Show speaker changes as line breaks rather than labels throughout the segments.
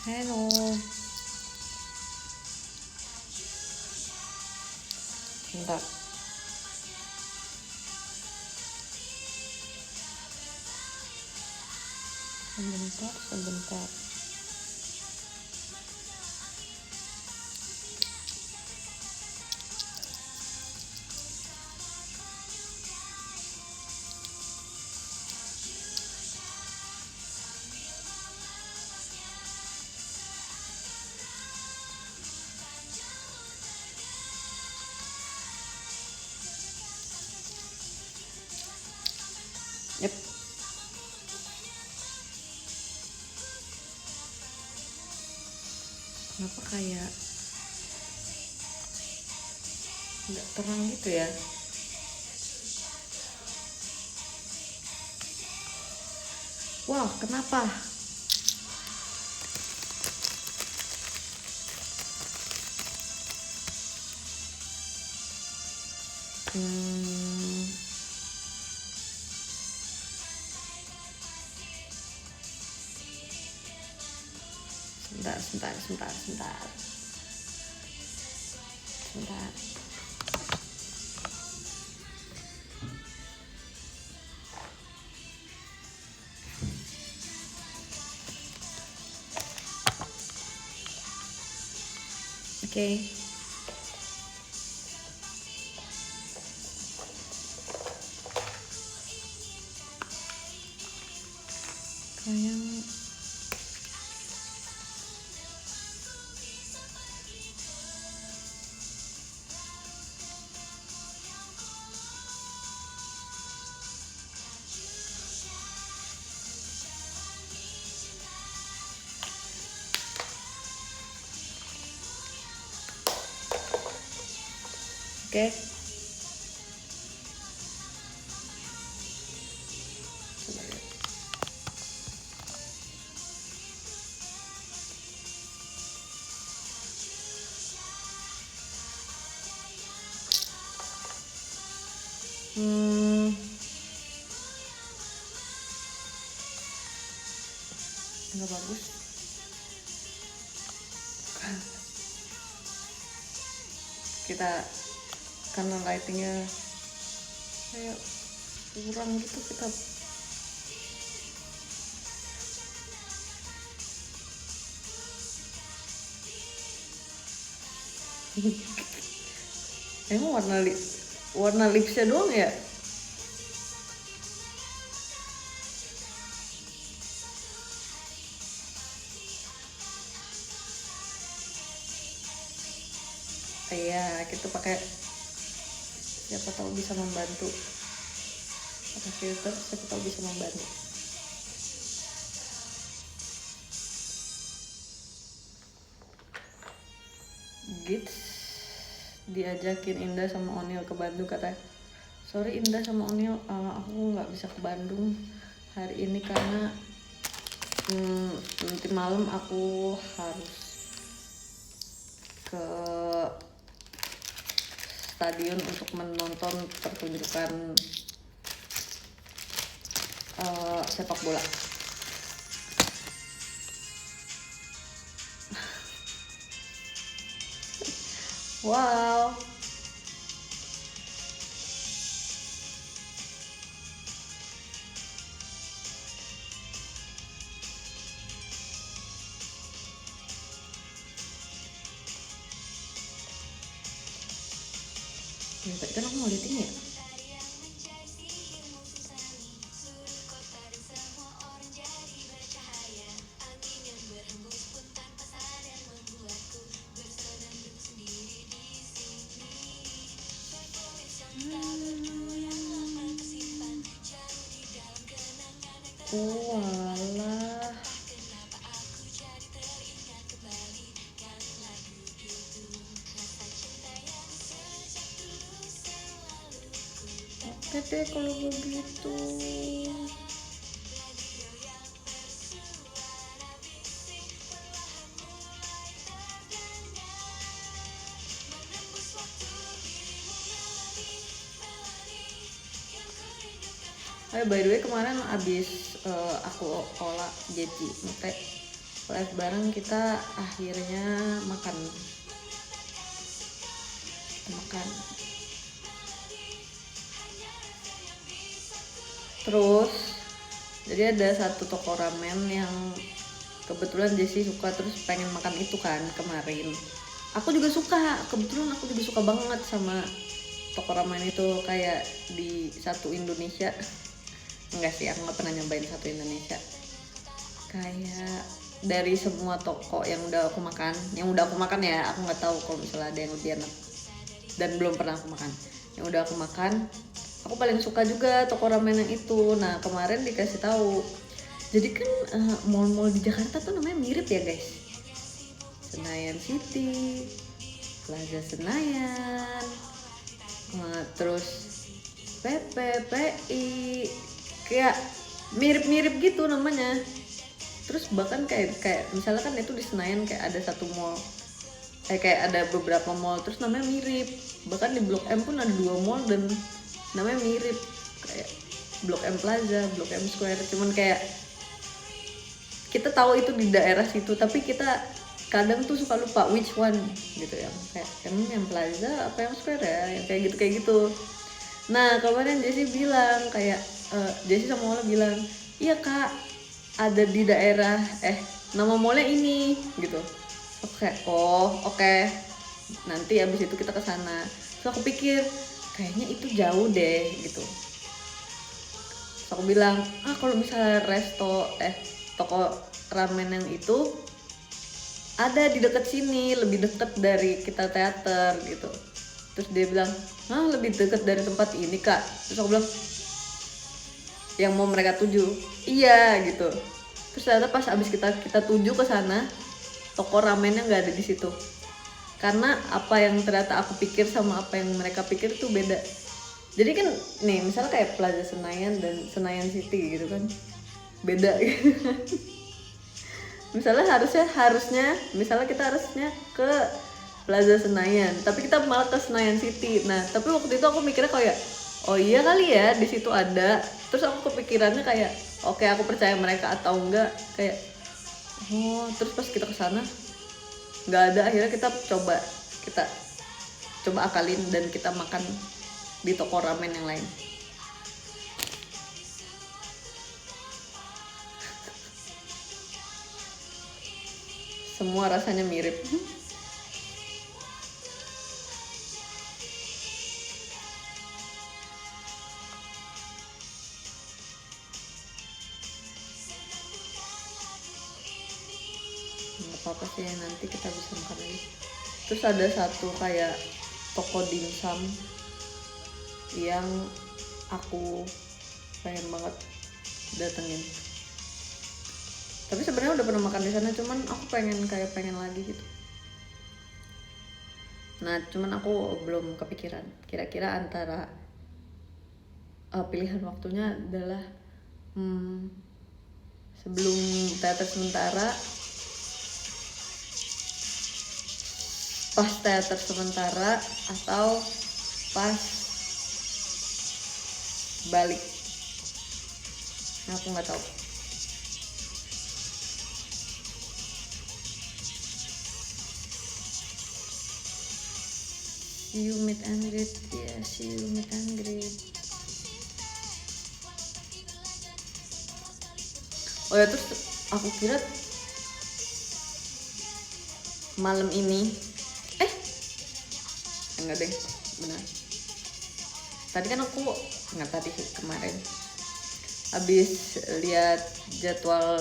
Halo. Bentar. Sebentar. Yep. Kenapa kayak nggak terang gitu ya? Wah, kenapa? Sebentar. Oke. Kayak oke. Nggak bagus. Kita karena lightingnya kayak kurang gitu, kita emang warna lipsnya doang ya? Iya, kita pakai, siapa tahu bisa membantu. Pakai filter, siapa tahu bisa membantu. Gits diajakin Indah sama Onil ke Bandung, katanya, sorry Indah sama Onil, aku nggak bisa ke Bandung hari ini karena nanti malam aku harus ke stadion untuk menonton pertunjukan sepak bola. Wow. Ya, tadi kan aku mau lihat ini ya. Walah. Oke deh kalau begitu. By the way, kemarin abis aku olah jadi mete live bareng, kita akhirnya makan. Terus jadi ada satu toko ramen yang kebetulan Jessie suka, terus pengen makan itu kan kemarin. Aku juga suka, kebetulan aku juga suka banget sama toko ramen itu, kayak di Satu Indonesia. Enggak sih, aku nggak pernah nyobain Satu Indonesia. Kayak dari semua toko yang udah aku makan ya, aku nggak tahu kalau misalnya ada yang lebih enak dan belum pernah aku makan. Yang udah aku makan, aku paling suka juga toko ramen yang itu. Nah kemarin dikasih tahu, jadi kan mall-mall di Jakarta tuh namanya mirip ya guys. Senayan City, Plaza Senayan, terus PPPI, kayak mirip-mirip gitu namanya. Terus bahkan kayak misalnya kan itu di Senayan kayak ada satu mall, kayak ada beberapa mall terus namanya mirip. Bahkan di Blok M pun ada 2 mall dan namanya mirip, kayak Blok M Plaza, Blok M Square. Cuman kayak kita tahu itu di daerah situ, tapi kita kadang tuh suka lupa which one gitu ya, kayak yang Plaza apa yang Square ya, yang kayak gitu. Nah kemarin Jessie bilang kayak Jessie sama Ola bilang, iya kak, ada di daerah nama mallnya ini gitu. Oke. Nanti abis itu kita kesana. So aku pikir kayaknya itu jauh deh gitu. So aku bilang, kalau misalnya toko ramen yang itu ada di dekat sini, lebih dekat dari kita teater gitu. Terus dia bilang, lebih dekat dari tempat ini kak. Terus aku bilang, yang mau mereka tuju, iya gitu. Terus ternyata pas abis kita tuju ke sana, toko ramennya nggak ada di situ. Karena apa yang ternyata aku pikir sama apa yang mereka pikir tuh beda. Jadi kan nih misalnya kayak Plaza Senayan dan Senayan City gitu kan, beda gitu. Misalnya misalnya kita harusnya ke Plaza Senayan, tapi kita malah ke Senayan City. Nah tapi waktu itu aku mikirnya kayak, oh iya kali ya di situ ada. Terus aku kepikirannya kayak, oke, aku percaya mereka atau enggak, kayak terus pas kita kesana nggak ada. Akhirnya kita coba akalin dan kita makan di toko ramen yang lain. Semua rasanya mirip. Nggak apa-apa sih, nanti kita bisa makan lagi. Terus ada satu kayak toko dimsum yang aku pengen banget datengin. Tapi sebenarnya udah pernah makan di sana, cuman aku pengen lagi gitu. Nah, cuman aku belum kepikiran. Kira-kira antara pilihan waktunya adalah sebelum teater sementara, pas teater sementara, atau pas balik. Nah, aku nggak tahu. See you meet and greet, see you meet and greet. Oh ya, terus aku kira malam ini enggak deh, benar. Tadi kan kemarin habis lihat jadwal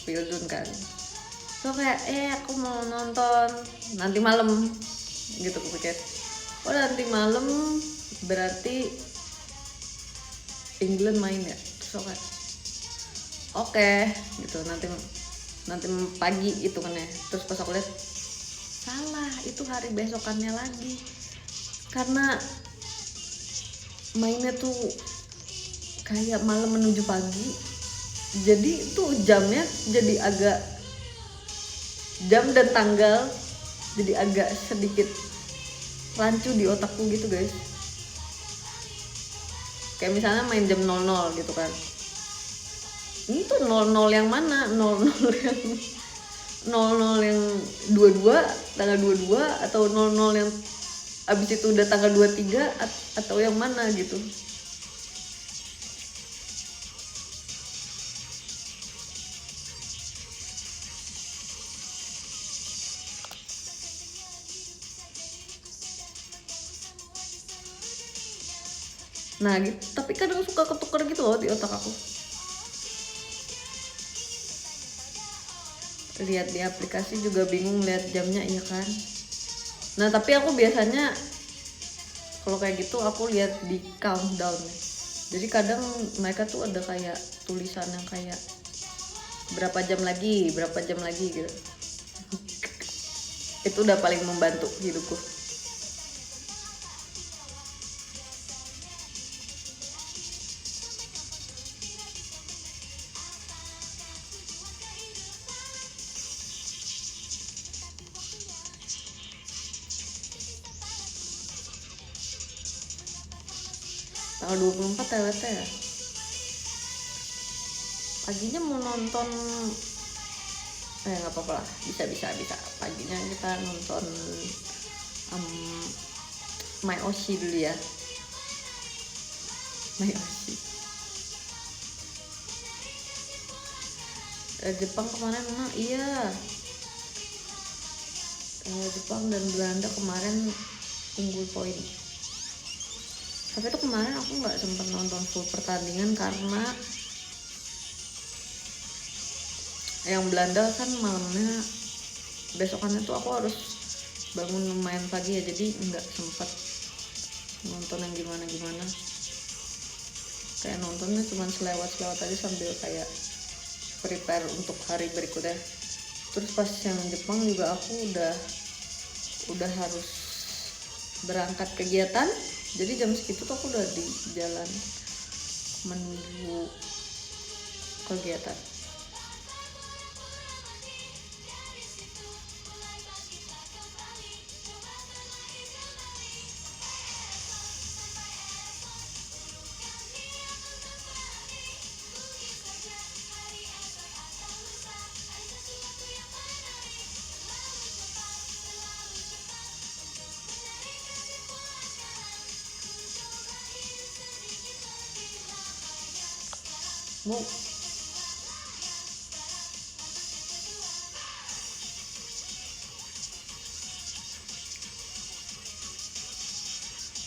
Pildun kan, so kayak aku mau nonton nanti malam gitu. Aku pikir nanti malam berarti England main ya, so kayak oke gitu, nanti pagi itu kan ya. Terus pas aku lihat, salah, itu hari besokannya lagi, karena mainnya tuh kayak malam menuju pagi. Jadi tuh jamnya jadi agak, jam dan tanggal jadi agak sedikit rancu di otakku gitu guys. Kayak misalnya main jam 00 gitu kan, ini tuh 00 yang mana, 00 yang 00 yang 22 tanggal 22 atau 00 yang abis itu udah tanggal 23 atau yang mana gitu. Nah gitu, tapi kadang suka ketukar gitu loh di otak aku. Lihat di aplikasi juga bingung lihat jamnya, iya kan. Nah tapi aku biasanya kalau kayak gitu aku lihat di countdown. Jadi kadang mereka tuh ada kayak tulisan yang kayak berapa jam lagi gitu. Itu udah paling membantu hidupku. Tanggal 24 TWT ya. Paginya mau nonton nggak apa-apa lah, bisa paginya kita nonton My Oshi dulu ya. My Oshi. Jepang kemarin iya. Jepang dan Belanda kemarin unggul poin. Tapi itu kemarin aku nggak sempat nonton full pertandingan karena yang Belanda kan malamnya, besokannya tuh aku harus bangun lumayan pagi ya, jadi nggak sempat nonton yang gimana. Kayak nontonnya cuma selewat aja sambil kayak prepare untuk hari berikutnya. Terus pas yang Jepang juga aku udah harus berangkat kegiatan, jadi jam segitu tuh aku udah di jalan menuju kegiatan. Mau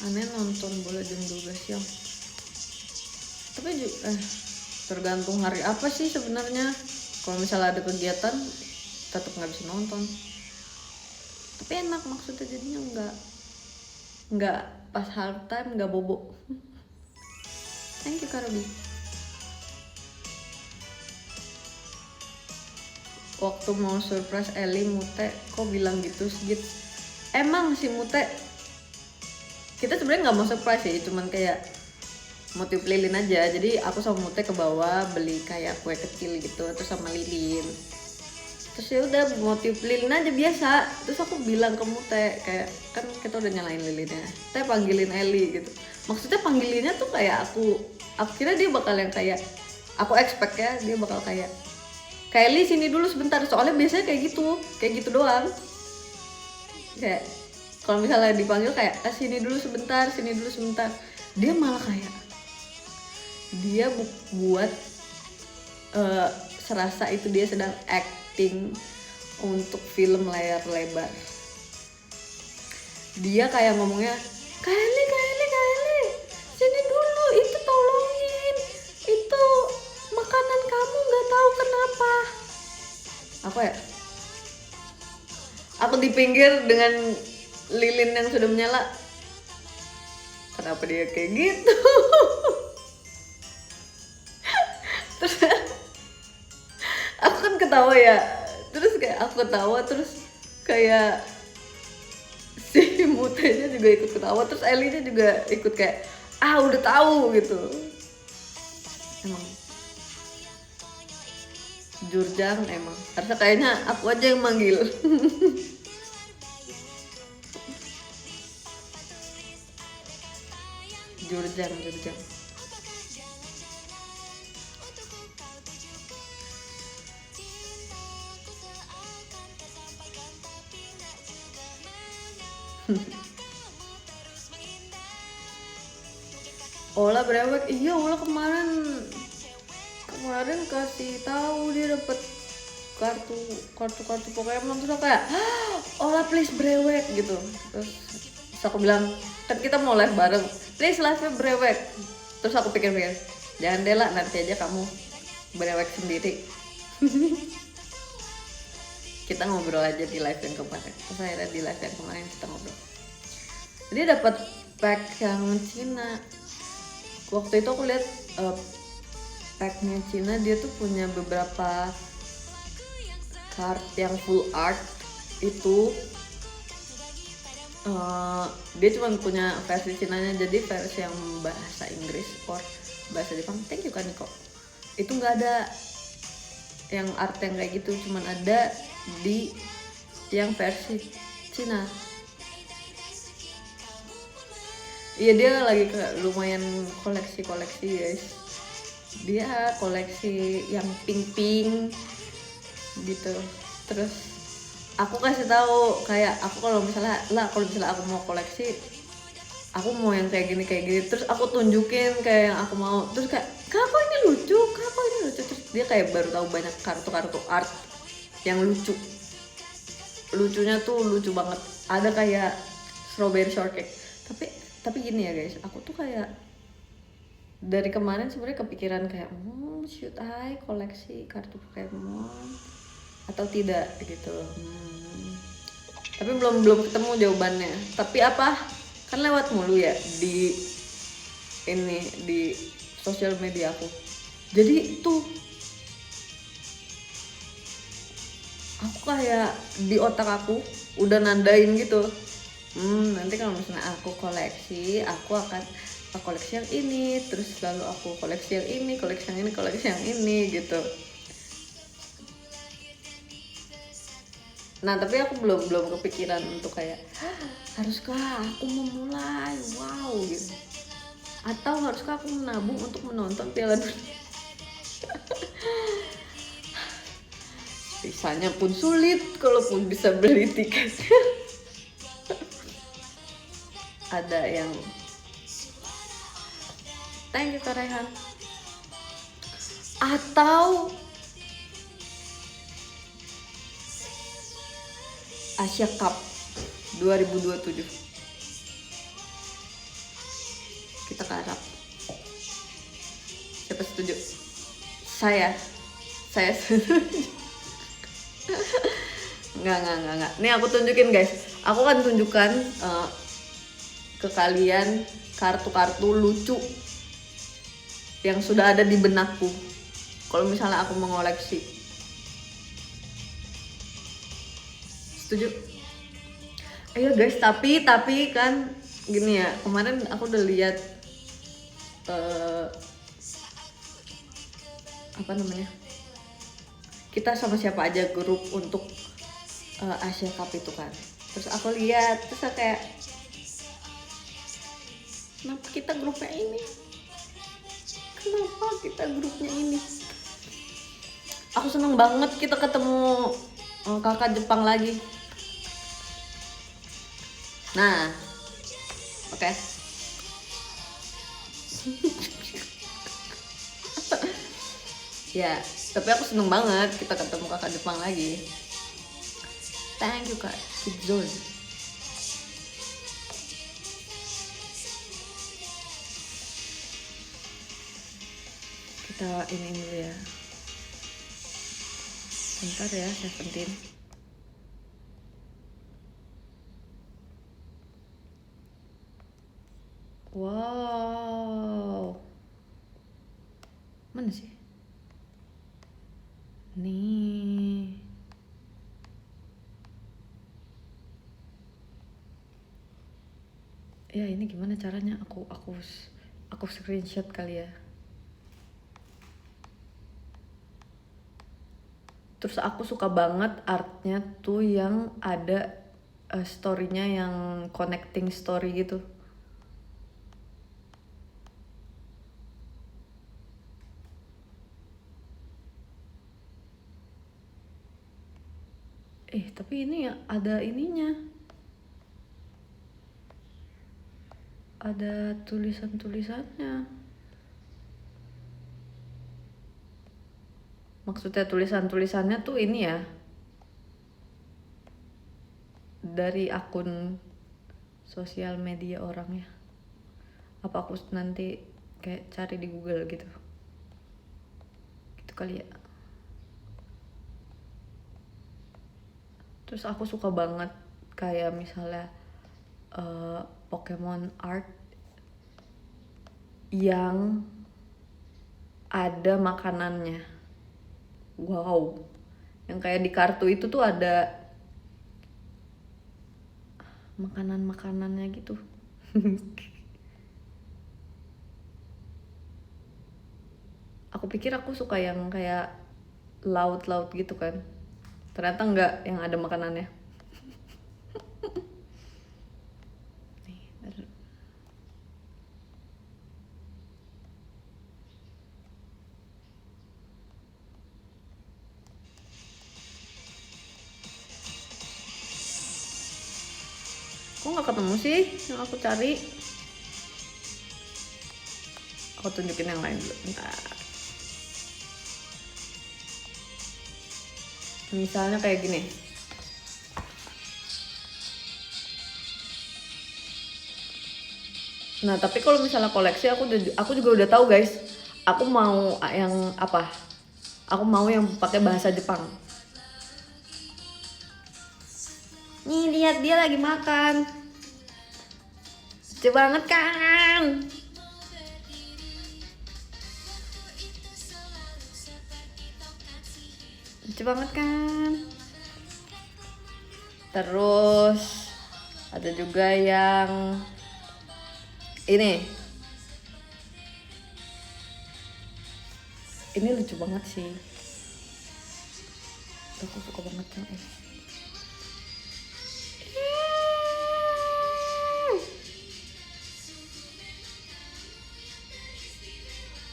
aneh nonton bola jam 12 siang. Tapi tergantung hari apa sih sebenarnya. Kalau misalnya ada kegiatan tetap nggak bisa nonton. Tapi enak maksudnya, jadinya nggak pas halftime nggak bobo. Thank you Karobi. Waktu mau surprise Eli, Mute kok bilang gitu sedikit. Emang si Mute, kita sebenarnya nggak mau surprise sih, cuman kayak motif lilin aja. Jadi aku sama Mute ke bawah beli kayak kue kecil gitu, terus sama lilin. Terus ya udah motif lilin aja biasa. Terus aku bilang ke Mute kayak, kan kita udah nyalain lilinnya, Teh panggilin Eli gitu. Maksudnya panggilinnya tuh kayak aku kira dia bakal yang kayak, aku expect ya dia bakal kayak Eli sini dulu sebentar, soalnya biasanya kayak gitu doang. Kayak kalau misalnya dipanggil kayak sini dulu sebentar, dia malah kayak dia buat serasa itu dia sedang acting untuk film layar lebar. Dia kayak ngomongnya, Kak Eli, sini dulu, itu tolongin, itu makanan kamu nggak tahu kenapa. Aku di pinggir dengan lilin yang sudah menyala. Kenapa dia kayak gitu? Terus aku kan ketawa ya. Terus kayak aku ketawa, terus kayak si Mutenya juga ikut ketawa, terus Elinya juga ikut kayak udah tahu gitu. Emang Jurjang emang. Harusnya kayaknya aku aja yang manggil. Jurjang. Ola brewek, iya Ola kemarin kasih tahu dia dapet kartu Pokemon, terus aku kayak Ola please brewek gitu. Terus aku bilang kan kita mau live bareng, please live brewek. Terus aku pikir-pikir, jangan deh lah, nanti aja kamu brewek sendiri. Kita ngobrol aja di live yang kemarin. Terus akhirnya di live yang kemarin kita ngobrol. Dia dapat pack yang Cina. Waktu itu aku lihat packnya Cina, dia tuh punya beberapa card yang full art itu. Dia cuma punya versi Cinanya, jadi versi yang bahasa Inggris or bahasa Jepang, thank you Kaniko, itu nggak ada yang art yang kayak gitu, cuman ada di yang versi Cina. Iya, dia lagi lumayan koleksi guys. Dia koleksi yang pink gitu. Terus aku kasih tahu kayak aku kalau misalnya aku mau koleksi, aku mau yang kayak gini. Terus aku tunjukin kayak yang aku mau. Terus kayak, kak kok ini lucu. Terus dia kayak baru tahu banyak kartu art yang lucu. Lucunya tuh lucu banget. Ada kayak strawberry shortcake. Tapi gini ya guys, aku tuh kayak dari kemarin sebenarnya kepikiran kayak should I koleksi kartu Pokemon atau tidak gitu. Tapi belum ketemu jawabannya. Tapi apa? Kan lewat mulu ya di sosial media aku. Jadi tuh aku kayak di otak aku udah nandain gitu. Nanti kalau misalnya aku koleksi, aku akan koleksi yang ini, terus lalu aku koleksi yang ini, koleksi yang ini gitu. Nah tapi aku belum kepikiran untuk kayak haruskah aku memulai gitu, atau haruskah aku menabung untuk menonton Piala Dunia. Sisanya pun sulit kalaupun bisa beli tiketnya. Ada yang thank you Kak Rehan. Atau Asia Cup 2027 kita ke Arab. Siapa setuju? Saya setuju. Enggak. Nih aku tunjukin guys. Aku akan tunjukkan ke kalian kartu-kartu lucu yang sudah ada di benakku kalau misalnya aku mengoleksi. Setuju? Ayo guys, tapi kan gini ya, kemarin aku udah lihat apa namanya, kita sama siapa aja grup untuk Asia Cup itu kan. Terus aku lihat, terus aku kayak, kenapa kita grupnya ini? Aku seneng banget kita ketemu kakak Jepang lagi. Nah, oke. Ya, tapi aku seneng banget kita ketemu kakak Jepang lagi. Thank you Kak Kidzone. Kita ini dulu ya. Bentar ya, 17. Wow. Mana sih? Nih. Ya ini gimana caranya? Aku screenshot kali ya. Terus aku suka banget artnya tuh yang ada story-nya yang connecting story gitu. Tapi ini ya ada ininya. ada tulisan-tulisannya. Maksudnya tulisan-tulisannya tuh ini ya, dari akun sosial media orang ya. Apa aku nanti kayak cari di Google gitu. Gitu kali ya. Terus aku suka banget kayak misalnya Pokemon art yang ada makanannya. Wow. Yang kayak di kartu itu tuh ada makanan-makanannya gitu. Aku pikir aku suka yang kayak laut-laut gitu kan. Ternyata enggak, yang ada makanannya. Kok nggak ketemu sih yang aku cari? Aku tunjukin yang lain dulu, bentar. Misalnya kayak gini. Nah, tapi kalau misalnya koleksi aku juga udah tahu, guys. Aku mau yang apa? Aku mau yang pakai bahasa Jepang. Nih, lihat dia lagi makan. Lucu banget kan? Lucu banget kan? Terus ada juga yang ini lucu banget sih. Aku suka banget yang ini.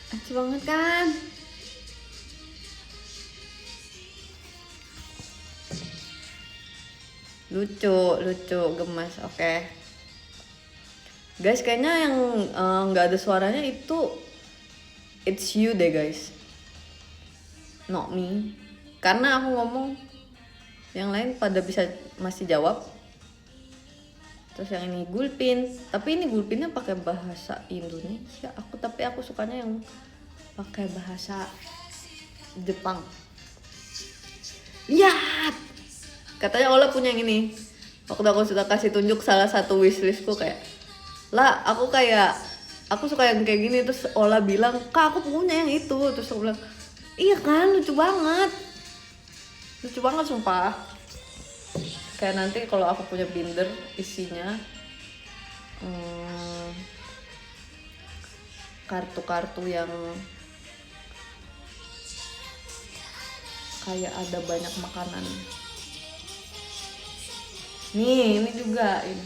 Lucu banget kan? Lucu, gemas. Oke. Guys, kayaknya yang nggak ada suaranya itu it's you deh, guys. Not me. Karena aku ngomong, yang lain pada bisa masih jawab. Terus yang ini gulpin, tapi ini gulpinnya pakai bahasa Indonesia. Tapi aku sukanya yang pakai bahasa Jepang. Lihat, katanya Ola punya yang ini. Waktu aku sudah kasih tunjuk salah satu wishlistku kayak, lah aku suka yang kayak gini. Terus Ola bilang, kak aku punya yang itu. Terus aku bilang, iya kan, lucu banget sumpah. Kayak nanti kalau aku punya binder isinya kartu-kartu yang kayak ada banyak makanan. Nih, ini juga ini.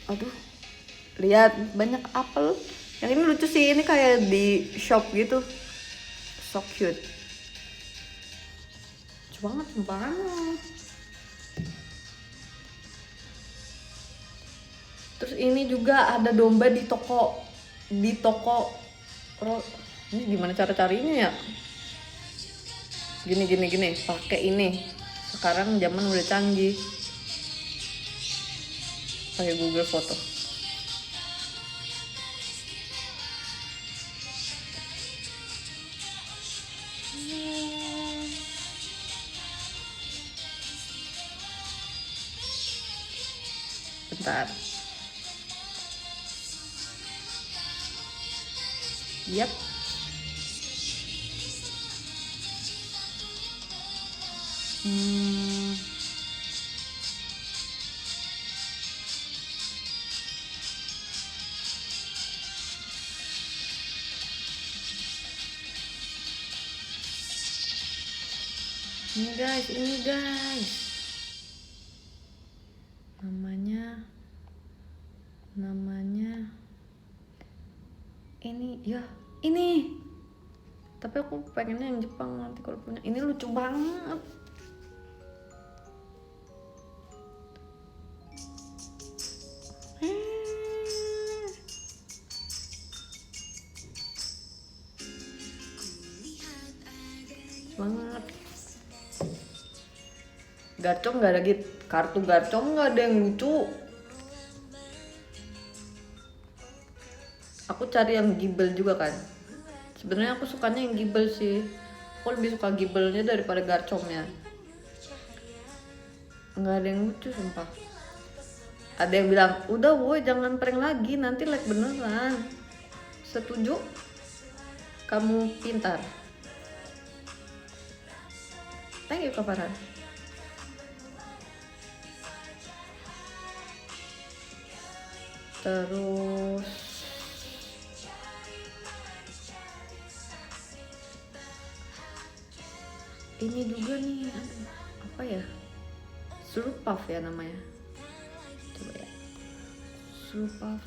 Aduh, lihat banyak apel. Yang ini lucu sih, ini kayak di shop gitu. So cute. Lucu banget, sumpah. Terus ini juga ada domba di toko ini gimana cara carinya ya? Gini pakai ini. Sekarang zaman udah canggih. Pakai Google Foto. Bentar. Yap. Ini guys. Namanya ini ya, ini. Tapi aku pengennya yang Jepang nanti kalau punya. Ini lucu banget. banget. Garcong nggak ada gitu, kartu garcong nggak ada yang lucu. Aku cari yang gibel juga kan. Sebenarnya aku sukanya yang gibel sih. Aku lebih suka gibelnya daripada garcongnya. Nggak ada yang lucu sumpah. Ada yang bilang, udah woi jangan prank lagi, nanti like beneran. Setuju? Kamu pintar. Thank you Kak Farhan. Terus ini juga nih, apa ya? Surpuff ya namanya. Coba ya. Surpuff.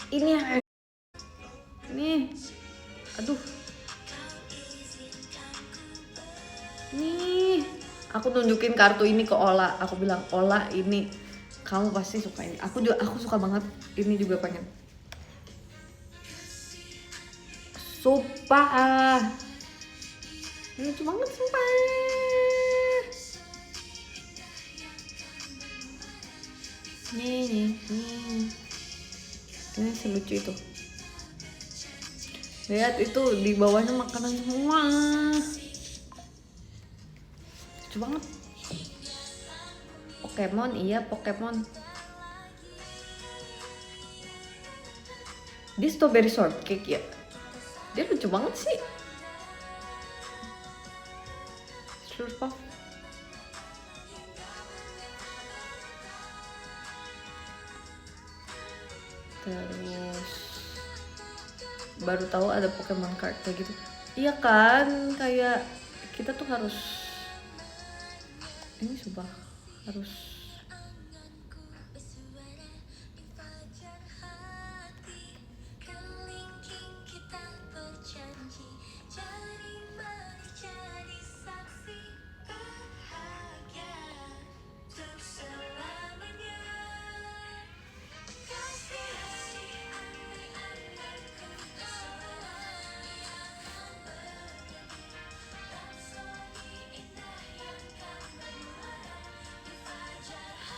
Ini ya. Nih. Aduh. Nih. Aku tunjukin kartu ini ke Ola. Aku bilang, "Ola, ini kamu pasti suka ini." Aku suka banget. Ini juga pengen. Sumpah. Lucu banget sumpah. Nih. Ini selucu itu. Lihat itu di bawahnya makanan semua. Lucu banget. Pokemon, iya Pokemon. Dia strawberry shortcake ya. Dia lucu banget sih. Slurpuff. Terus baru tahu ada Pokemon card kayak gitu. Iya kan, kayak kita tuh harus ini sumpah harus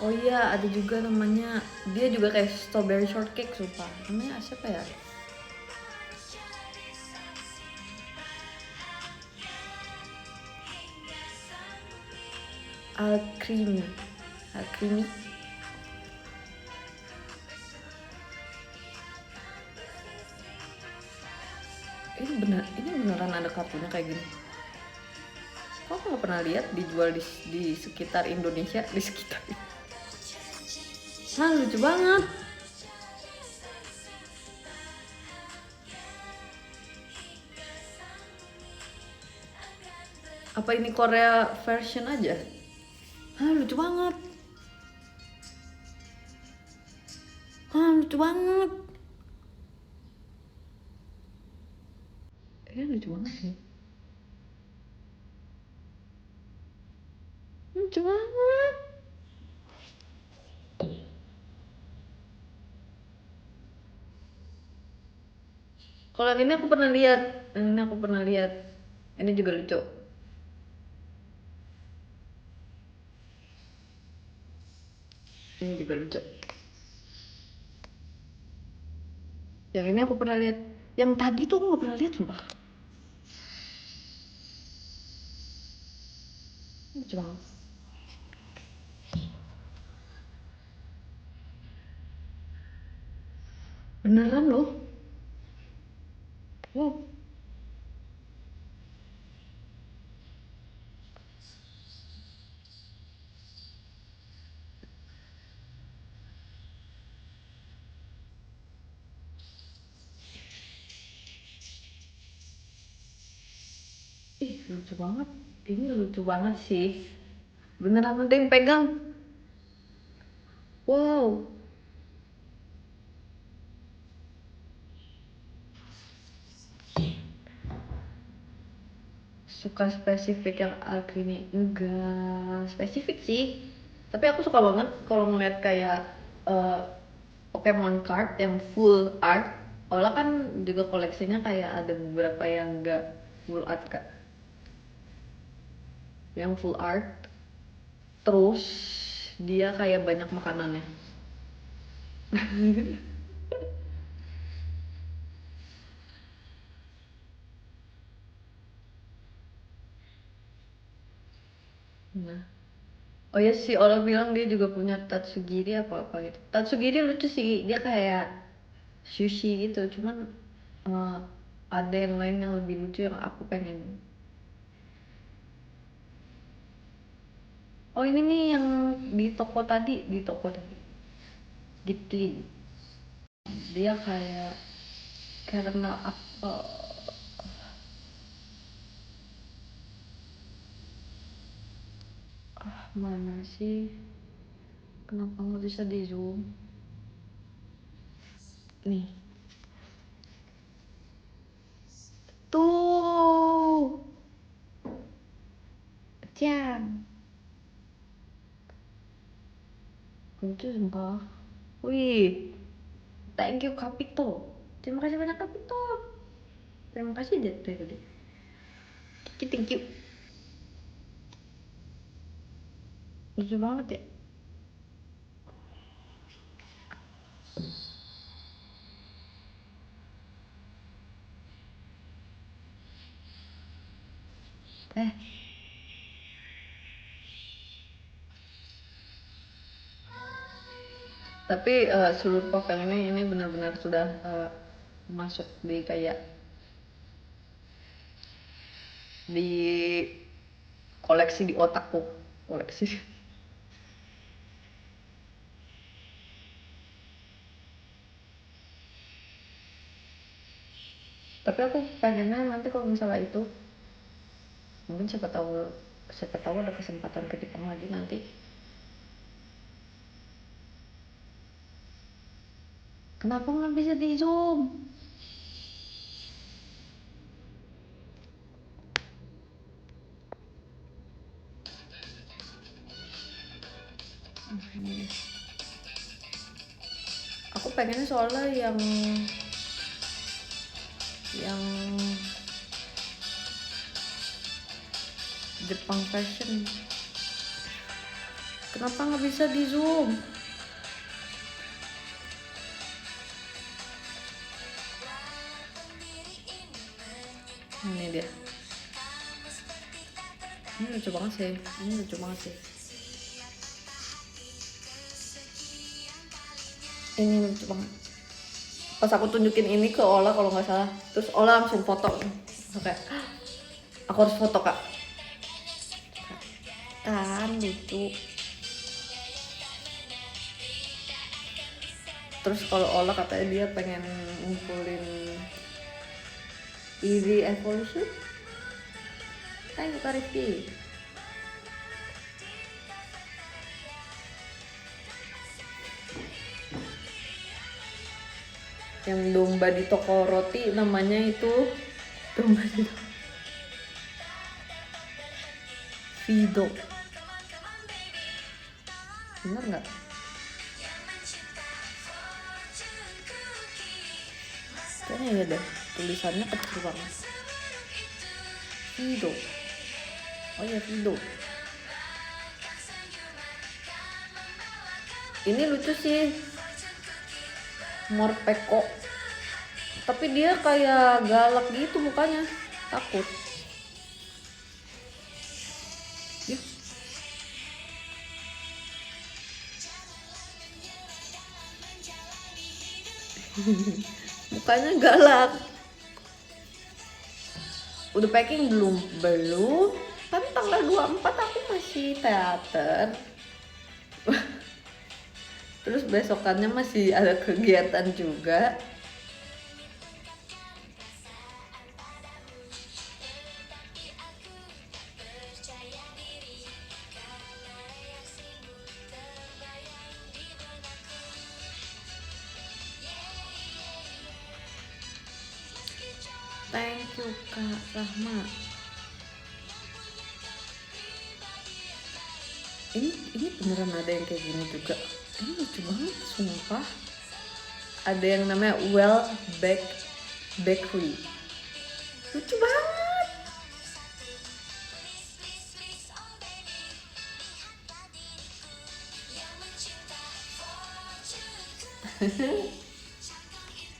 oh iya ada juga namanya, dia juga kayak strawberry shortcake sumpah. Namanya siapa ya? Alcremie. Ini beneran ada kartunya kayak gini. Kok aku nggak pernah lihat dijual di sekitar Indonesia, di sekitar. Nah lucu banget. Apa ini Korea version aja? Hah lucu banget. Lucu banget sih. Lucu banget. Kalau yang ini aku pernah lihat. Ini juga lucu. Ini juga lucu. Yang ini aku pernah lihat. Yang tadi tuh aku nggak pernah lihat sumpah. Lucu banget. Beneran loh. Wow. Ih lucu banget. Ini lucu banget sih. Beneran ada yang pegang. Wow. suka spesifik yang art ini, enggak spesifik sih, tapi aku suka banget kalau ngeliat kayak uh, Pokemon card yang full art. Ola kan juga koleksinya kayak ada beberapa yang enggak full art kak, yang full art terus dia kayak banyak makanannya. Nah, oh ya si Ola bilang dia juga punya Tatsugiri apa gitu. Tatsugiri lucu sih, dia kayak sushi gitu, cuman uh, ada yang lain yang lebih lucu yang aku pengen. Oh ini nih yang di toko tadi Ghibli. Dia kayak karena apa, mana sih, kenapa nggak bisa di zoom nih, tuh Cian lucu sumpah. Wih, thank you Kapito, terima kasih banyak Kapito, terima kasih deh tadi. Thank you, lucu banget ya. eh tapi seluruh profil ini benar-benar sudah masuk di kayak di koleksi di otakku, koleksi. Tapi aku pengennya nanti kalau misalnya itu, mungkin siapa tahu ada kesempatan ke Jepang lagi nanti. Kenapa nggak bisa di zoom? Aku pengennya soalnya yang Jepang fashion. Kenapa nggak bisa di zoom? Ini dia. Ini lucu banget sih. Ini lucu banget sih. Ini lucu banget. Pas aku tunjukin ini ke Ola kalau nggak salah, terus Ola langsung foto. Oke, aku harus foto kak. Kan lucu. Terus kalau Ola katanya dia pengen ngumpulin Eevee Evolution. Ayo Kak Rifki. Yang domba di toko roti namanya itu domba di Fido. Bener nggak? Kayaknya ya deh, tulisannya kecil banget. Fido. Oh ya Fido. Ini lucu sih, Morpeko. Tapi dia kayak galak gitu mukanya, takut. Mukanya galak. Udah packing belum? Belum. Kan tanggal 24 aku masih teater. Terus besokannya masih ada kegiatan juga. Thank you Kak Rahma. ini beneran ada yang kayak gini juga. Ini lucu banget sumpah. Ada yang namanya Bakery, lucu banget.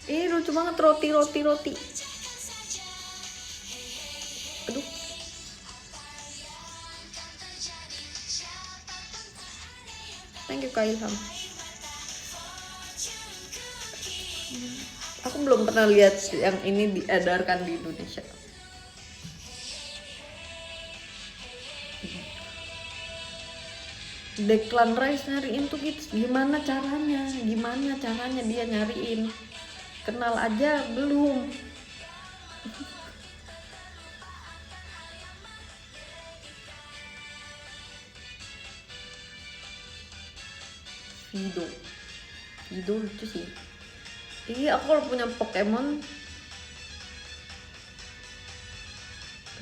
Ini lucu banget, roti. Aduh, thank you Kak Ilham. Aku belum pernah lihat yang ini diedarkan di Indonesia. Declan Rice nyariin tuh gitu. Gimana caranya dia nyariin? Kenal aja belum. Fido lucu sih. Iya, aku kalau punya Pokemon,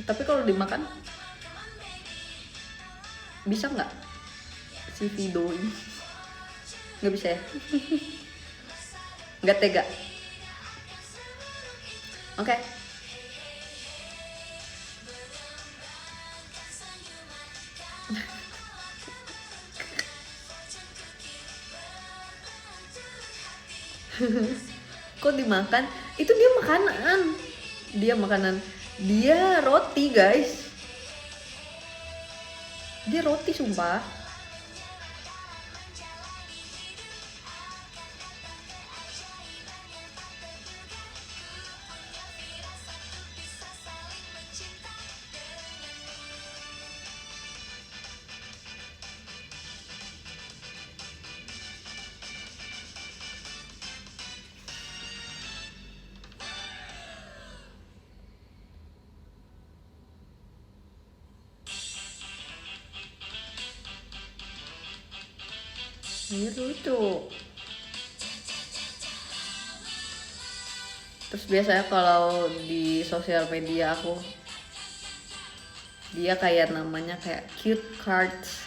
tapi kalau dimakan bisa nggak si Fido ini? Nggak bisa ya? Nggak tega. Oke. Kok dimakan? Itu dia makanan. Dia roti guys. Dia roti sumpah. Ini lucu. Terus biasanya kalau di sosial media aku, dia kayak namanya kayak cute cards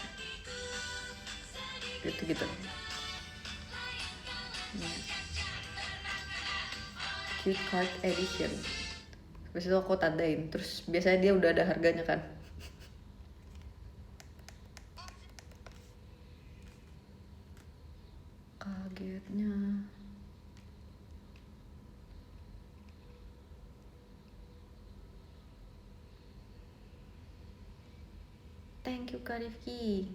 gitu. Cute card edition. Habis itu aku tandain. Terus biasanya dia udah ada harganya kan. Kagetnya. Thank you Kak Rifki.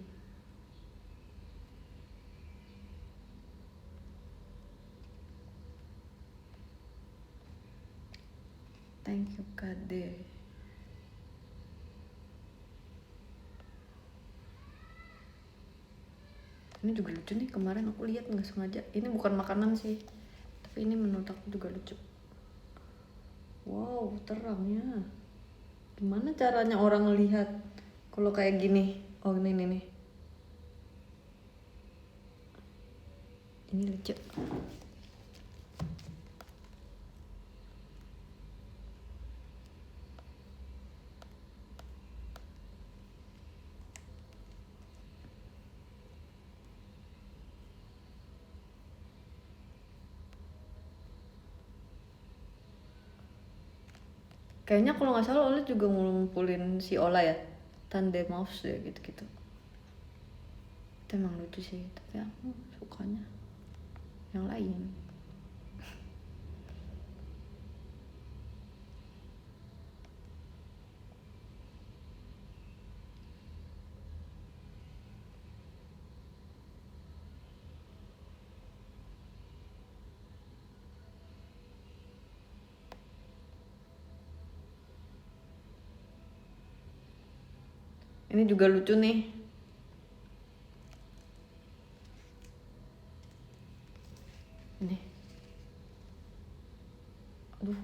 Thank you Kade. Ini juga lucu nih, kemarin aku lihat nggak sengaja. Ini bukan makanan sih, tapi ini menurut aku juga lucu. Wow, terangnya. Gimana caranya orang lihat kalau kayak gini? Oh ini nih. Ini lucu. Kayaknya kalau nggak salah Ola juga ngumpulin si Ola ya, Tandem Mouse ya gitu-gitu. Itu emang lucu sih, tapi aku sukanya yang lain. Ini juga lucu nih. Nih. Aduh.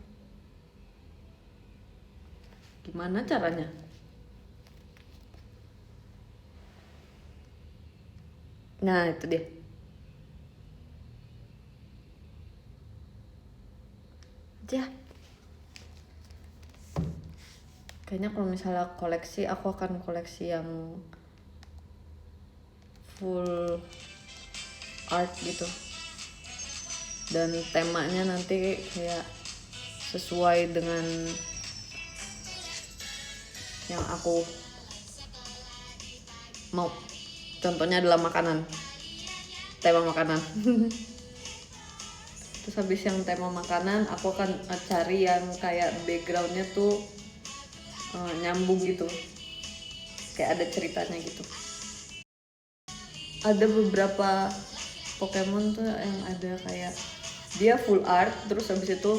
Gimana caranya? Nah, itu dia. Ya. Kayaknya kalau misalnya koleksi, aku akan koleksi yang full art gitu, dan temanya nanti kayak sesuai dengan yang aku mau. Contohnya adalah makanan, tema makanan. Terus habis yang tema makanan, aku akan cari yang kayak backgroundnya tuh nyambung gitu, kayak ada ceritanya gitu. Ada beberapa Pokemon tuh yang ada kayak dia full art, terus habis itu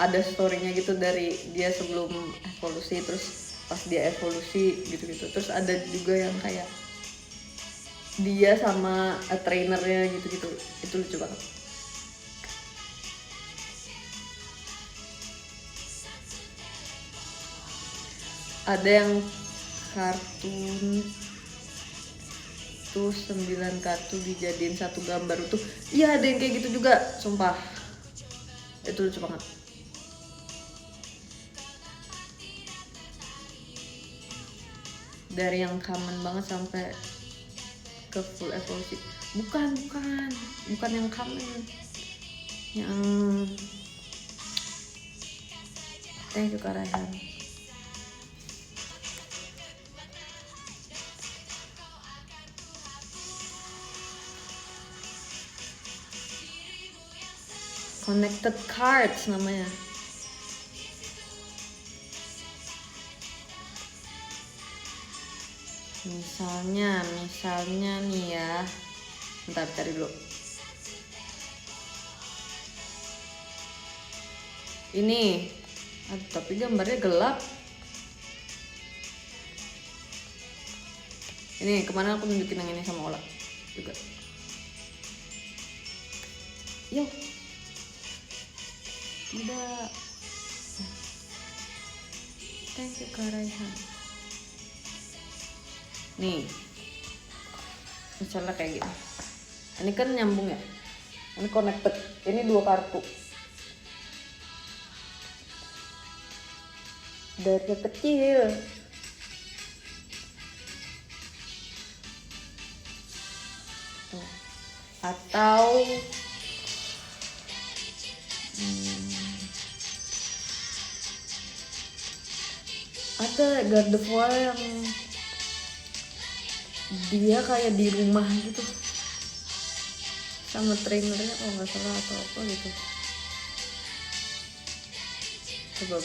ada storynya gitu dari dia sebelum evolusi, terus pas dia evolusi gitu-gitu. Terus ada juga yang kayak dia sama trainernya gitu-gitu. Itu lucu banget. Ada yang kartun tuh 9 kartu dijadiin satu gambar tuh. Iya, ada yang kayak gitu juga, sumpah. Itu lucu banget. Dari yang common banget sampai ke full evolusi. Bukan yang common. Yang thank you Kak Raihan. Connected cards namanya. Misalnya nih ya, bentar cari dulu. Ini, tapi gambarnya gelap. Ini kemana aku nunjukin yang ini sama Ola juga. Yo, tidak. Thank you Kak Raihan. Nih, misalnya kayak gini. Ini kan nyambung ya. Ini connected. Ini 2 kartu. Dari kecil. Atau ada Gardevoir yang dia kayak di rumah gitu sama trainernya kalau nggak salah atau apa gitu. Coba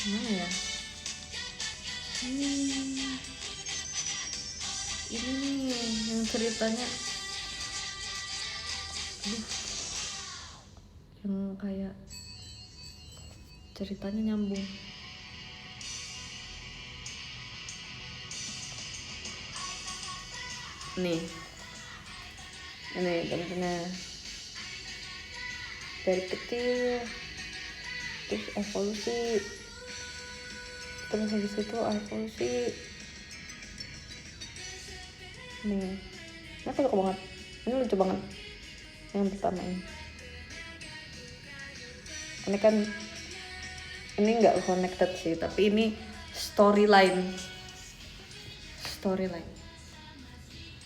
mana ya, ini nih yang ceritanya yang kayak ceritanya nyambung. Nih, ini tentunya dari kecil terus evolusi, terus habis itu evolusi. Nih, ini aku suka banget, ini lucu banget yang pertama ini. Ini kan ini nggak connected sih, tapi ini storyline.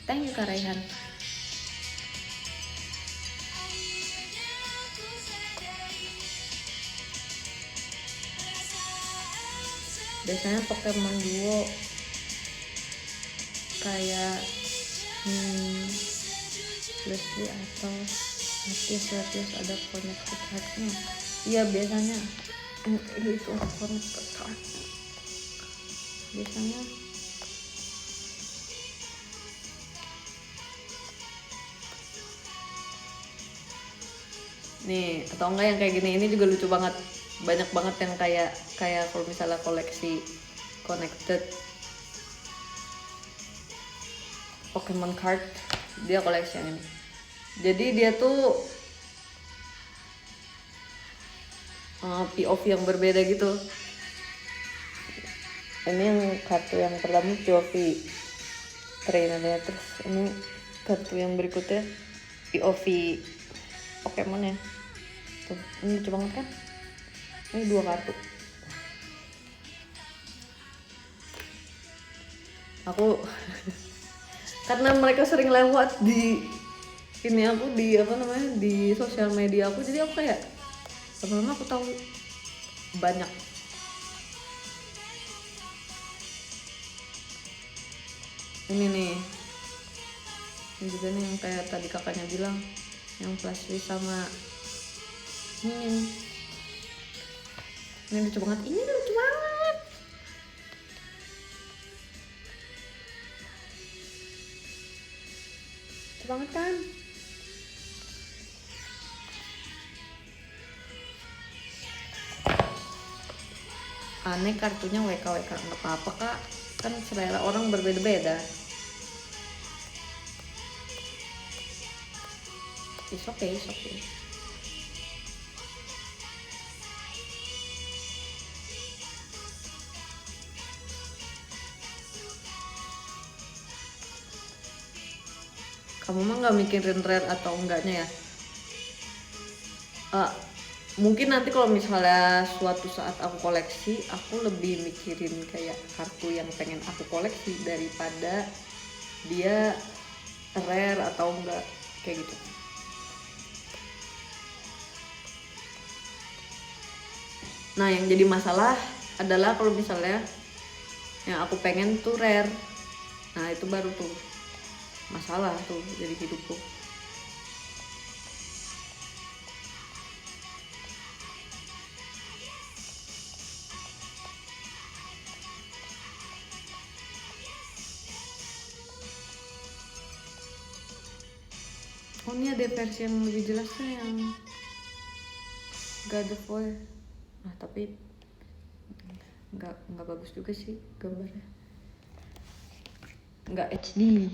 Thank you Kak Raihan. Biasanya Pokemon Duo kayak Leslie atau Latios ada connected card-nya. Iya biasanya itu connected card biasanya. Nih, atau enggak yang kayak gini, ini juga lucu banget. Banyak banget yang kayak kalau misalnya koleksi connected Pokemon card, dia koleksi yang ini. Jadi dia tuh POV yang berbeda gitu. Ini yang kartu yang pertama POV trainernya, terus ini kartu yang berikutnya POV Pokemon ya. Tuh, ini lucu banget kan? Ini 2 kartu. Aku karena mereka sering lewat di ini aku di apa namanya di sosial media aku, jadi aku kayak lama-lama aku tahu banyak. Ini nih, ini juga nih yang kayak tadi kakaknya bilang, yang plastik sama ini lucu banget, ini lucu banget. Lucu banget kan? Aneh kartunya WKWK, nggak apa-apa kak, kan selera orang berbeda-beda. It's okay, it's okay. Kamu mah nggak mikirin rare atau enggaknya ya? Uh, mungkin nanti kalau misalnya suatu saat aku koleksi, aku lebih mikirin kayak kartu yang pengen aku koleksi daripada dia rare atau enggak, kayak gitu. Nah yang jadi masalah adalah kalau misalnya yang aku pengen tuh rare, nah itu baru tuh masalah tuh jadi hidupku. Oh ini ada versi yang lebih jelasnya yang God of War. Nah tapi nggak bagus juga sih gambarnya, nggak HD.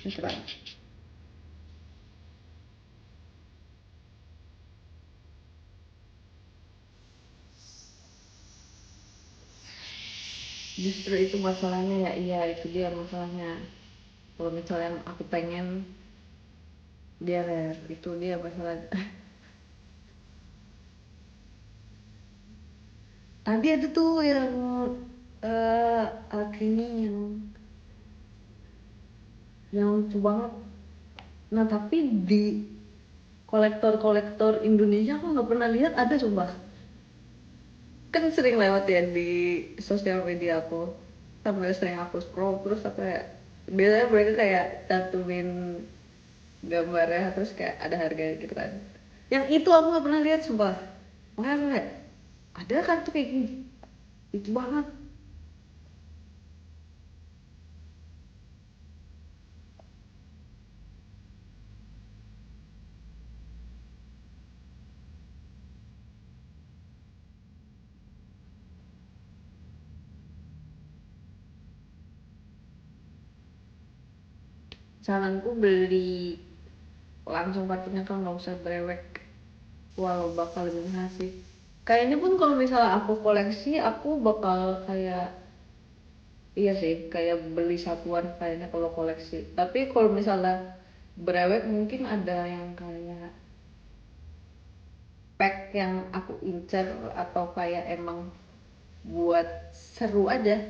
Coba. Justru itu masalahnya ya, iya itu dia masalahnya. Kalau misalnya aku pengen dia rare, itu dia masalahnya. Tadi ada tuh yang Alchemy yang lucu banget. Nah tapi di kolektor-kolektor Indonesia aku nggak pernah lihat ada, sumpah. Kan sering lewat ya di sosial media aku, sampai sering aku scroll terus apa, biasanya mereka kayak cantumin gambarnya terus kayak ada harganya gitu kan. Yang itu aku nggak pernah lihat, sumpah. Makanya ada kan tuh kayak gini, itu banget. Saranku beli langsung kartunya, kan nggak usah brewek, walau bakal lebih ngasih. Kayaknya pun kalau misalnya aku koleksi, aku bakal kayak, iya sih, kayak beli satuan kayaknya kalau koleksi. Tapi kalau misalnya brewek mungkin ada yang kayak pack yang aku incer, atau kayak emang buat seru aja.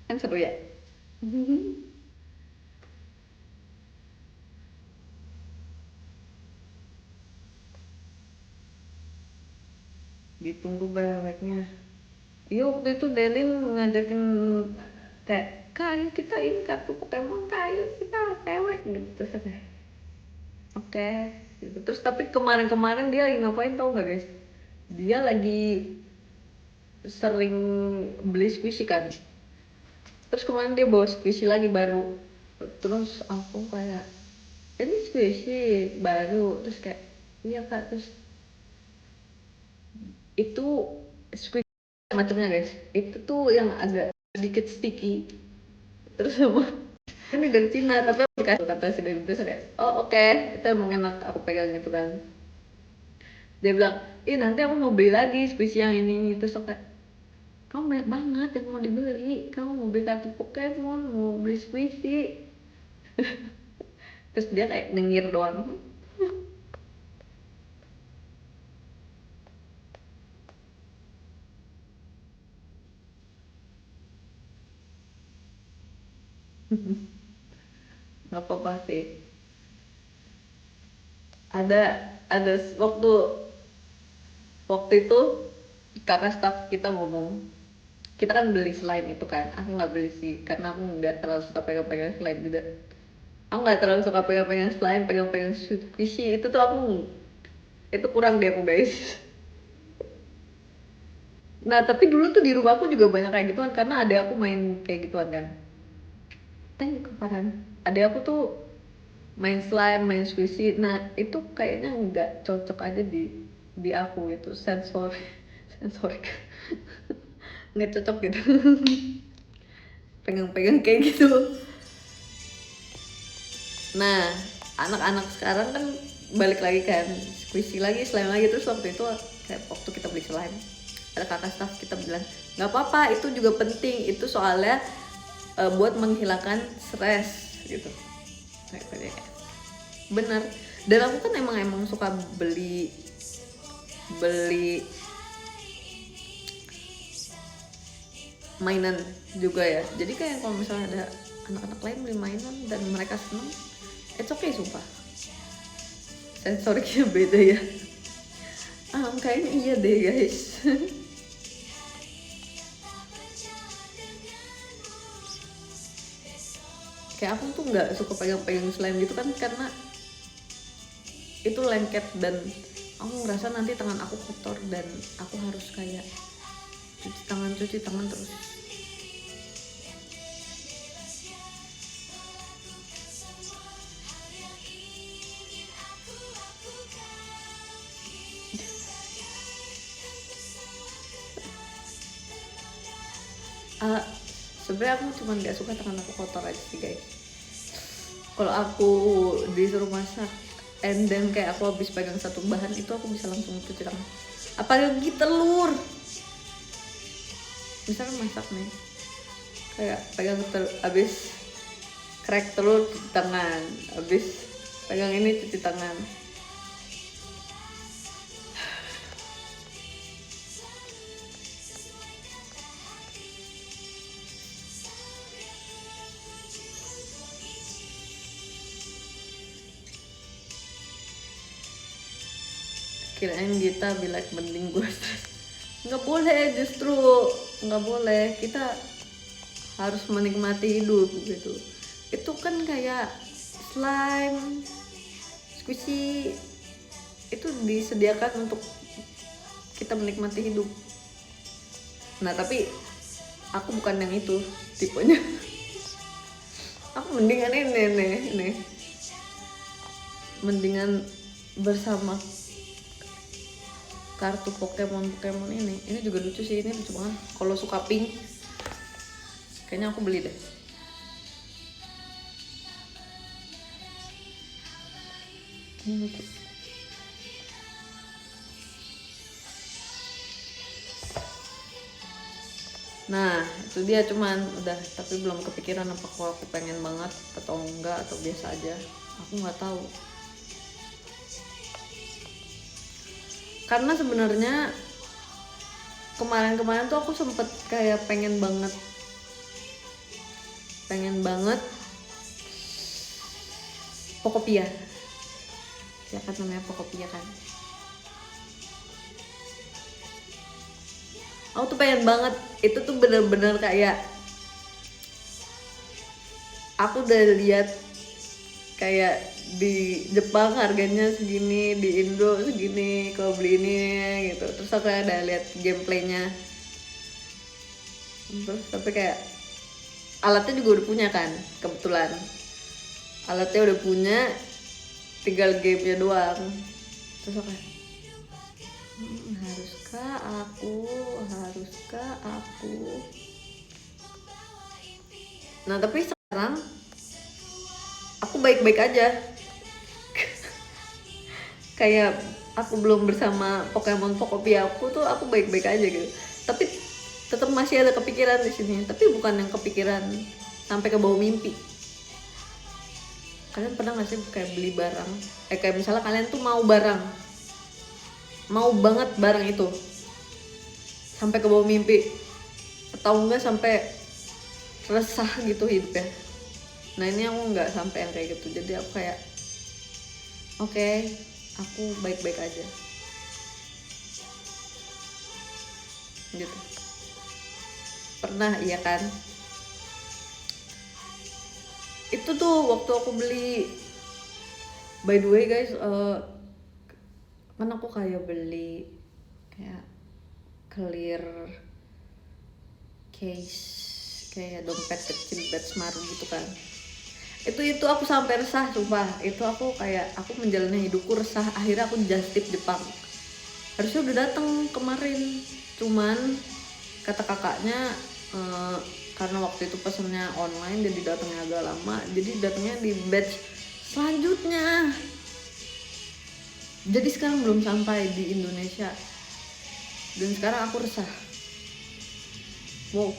Kan seru ya. Ditunggu breweknya. Iya waktu itu Delin ngajakin kayak, kak ayo kita ini kartu Pokemon, kak ayo kita brewek gitu. Terus aku oke gitu. Terus tapi kemarin-kemarin dia lagi ngapain tau nggak guys? Dia lagi sering beli squishy kan. Terus kemarin dia bawa squishy lagi baru. Terus aku kayak, ini squishy baru. Terus kayak, iya kak. Terus itu squishy macamnya guys. Itu tuh yang agak sedikit sticky. Terus sama ini dari Cina, tapi aku dikasih kata si dari itu kayak, oh oke, itu emang enak aku pegang gitu kan. Dia bilang, ih nanti aku mau beli lagi squishy yang ini. Terus aku kayak, kamu banyak banget yang mau dibeli, kamu mau beli kartu Pokemon, mau beli squishy. Terus dia kayak nengir doang. nggak apa-apa sih. Ada waktu itu kakak staff kita ngomong, kita kan beli slime itu kan, aku nggak beli sih karena aku nggak terlalu suka pegang-pegang slime juga. Aku nggak terlalu suka pegang-pegang slime, pegang-pegang squishy itu tuh itu kurang deh aku guys. Nah tapi dulu tuh di rumahku juga banyak kayak gituan karena ada aku main kayak gituan kan. Tanya keparan. Ada aku tuh main slime, main squishy. Nah itu kayaknya nggak cocok aja di aku itu sensorik nggak cocok gitu. Pegang-pegang kayak gitu. Nah anak-anak sekarang kan balik lagi kan, squishy lagi, slime lagi. Terus waktu itu kayak waktu kita beli slime, ada kakak staff kita bilang nggak apa-apa, itu juga penting, itu soalnya buat menghilangkan stres gitu. Kayak bener. Dan aku kan emang suka beli mainan juga ya. Jadi kayak kalau misalnya ada anak-anak lain beli mainan dan mereka seneng, it's okay sumpah. Sensoriknya beda ya. Kayaknya iya deh guys. Kayak aku tuh nggak suka pegang-pegang slime gitu kan karena itu lengket dan aku ngerasa nanti tangan aku kotor dan aku harus kayak cuci tangan terus. Sebenarnya aku cuma nggak suka tangan aku kotor aja sih guys. Kalau aku disuruh masak and then kayak aku habis pegang satu bahan itu aku bisa langsung cuci tangan. Apalagi telur, misalkan masak nih kayak pegang habis crack telur cuci tangan, habis pegang ini cuci tangan. Kirain kita bilang mending gue stres. Nggak boleh, justru nggak boleh. Kita harus menikmati hidup gitu. Itu kan kayak slime, squishy itu disediakan untuk kita menikmati hidup. Nah tapi aku bukan yang itu tipenya. Aku mendingan ini mendingan bersama kartu Pokemon ini juga lucu sih, ini lucu banget. Kalau suka pink kayaknya aku beli deh. Ini lucu. Nah itu dia, cuman udah, tapi belum kepikiran apa kalau aku pengen banget atau enggak atau biasa aja, aku nggak tahu. Karena sebenarnya kemarin tuh aku sempet kayak pengen banget Pokopia ya kan, namanya Pokopia kan. Aku tuh pengen banget, itu tuh bener-bener kayak aku udah lihat kayak di Jepang harganya segini, di Indo segini kalau beli ini gitu. Terus aku ada lihat gameplaynya, terus tapi kayak alatnya juga udah punya kan, kebetulan alatnya udah punya, tinggal gamenya doang. Terus aku kayak haruskah aku. Nah tapi sekarang aku baik-baik aja. Kayak aku belum bersama Pokemon Pokopia aku baik-baik aja gitu. Tapi tetap masih ada kepikiran di sini, tapi bukan yang kepikiran sampai ke bawah mimpi. Kalian pernah nggak sih kayak beli barang, kayak misalnya kalian tuh mau banget barang itu sampai ke bawah mimpi, atau enggak sampai resah gitu hidupnya? Nah ini aku nggak sampai yang kayak gitu, jadi aku kayak oke, aku baik-baik aja gitu. Pernah iya kan, itu tuh waktu aku beli, by the way guys, kan aku kayak beli kayak clear case, kayak dompet kecil batch maru gitu kan. Itu aku sampai resah, sumpah. Itu aku kayak aku menjalani hidupku resah. Akhirnya aku just tip Jepang. Harusnya udah dateng kemarin, cuman kata kakaknya karena waktu itu pesennya online jadi datangnya agak lama, jadi datangnya di batch selanjutnya. Jadi sekarang belum sampai di Indonesia. Dan sekarang aku resah. Wow.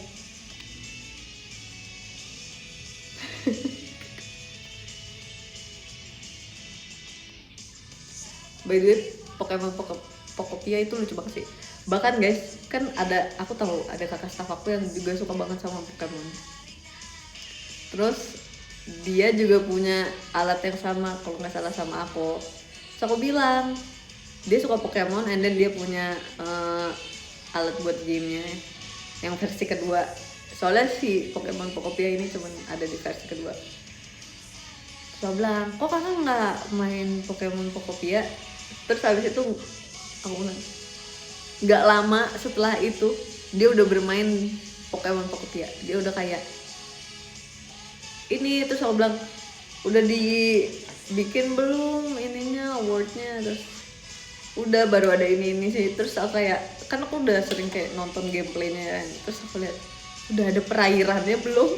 By the way, Pokemon Pokopia itu lucu banget sih. Bahkan guys, kan ada, aku tahu ada kakak staff aku yang juga suka banget sama Pokemon. Terus dia juga punya alat yang sama kalau nggak salah sama aku. Terus aku bilang dia suka Pokemon, and then dia punya alat buat gamenya yang versi kedua. Soalnya si Pokemon Pokopia ini cuma ada di versi kedua. Terus aku bilang, kok kakak nggak main Pokemon Pokopia? Terus habis itu aku bilang, nggak lama setelah itu dia udah bermain Pokemon Pokopia. Dia udah kayak ini. Terus aku bilang, udah dibikin belum ininya awardnya? Terus udah, baru ada ini sih. Terus aku kayak, kan aku udah sering kayak nonton gameplaynya kan. Terus aku lihat udah ada perairannya belum.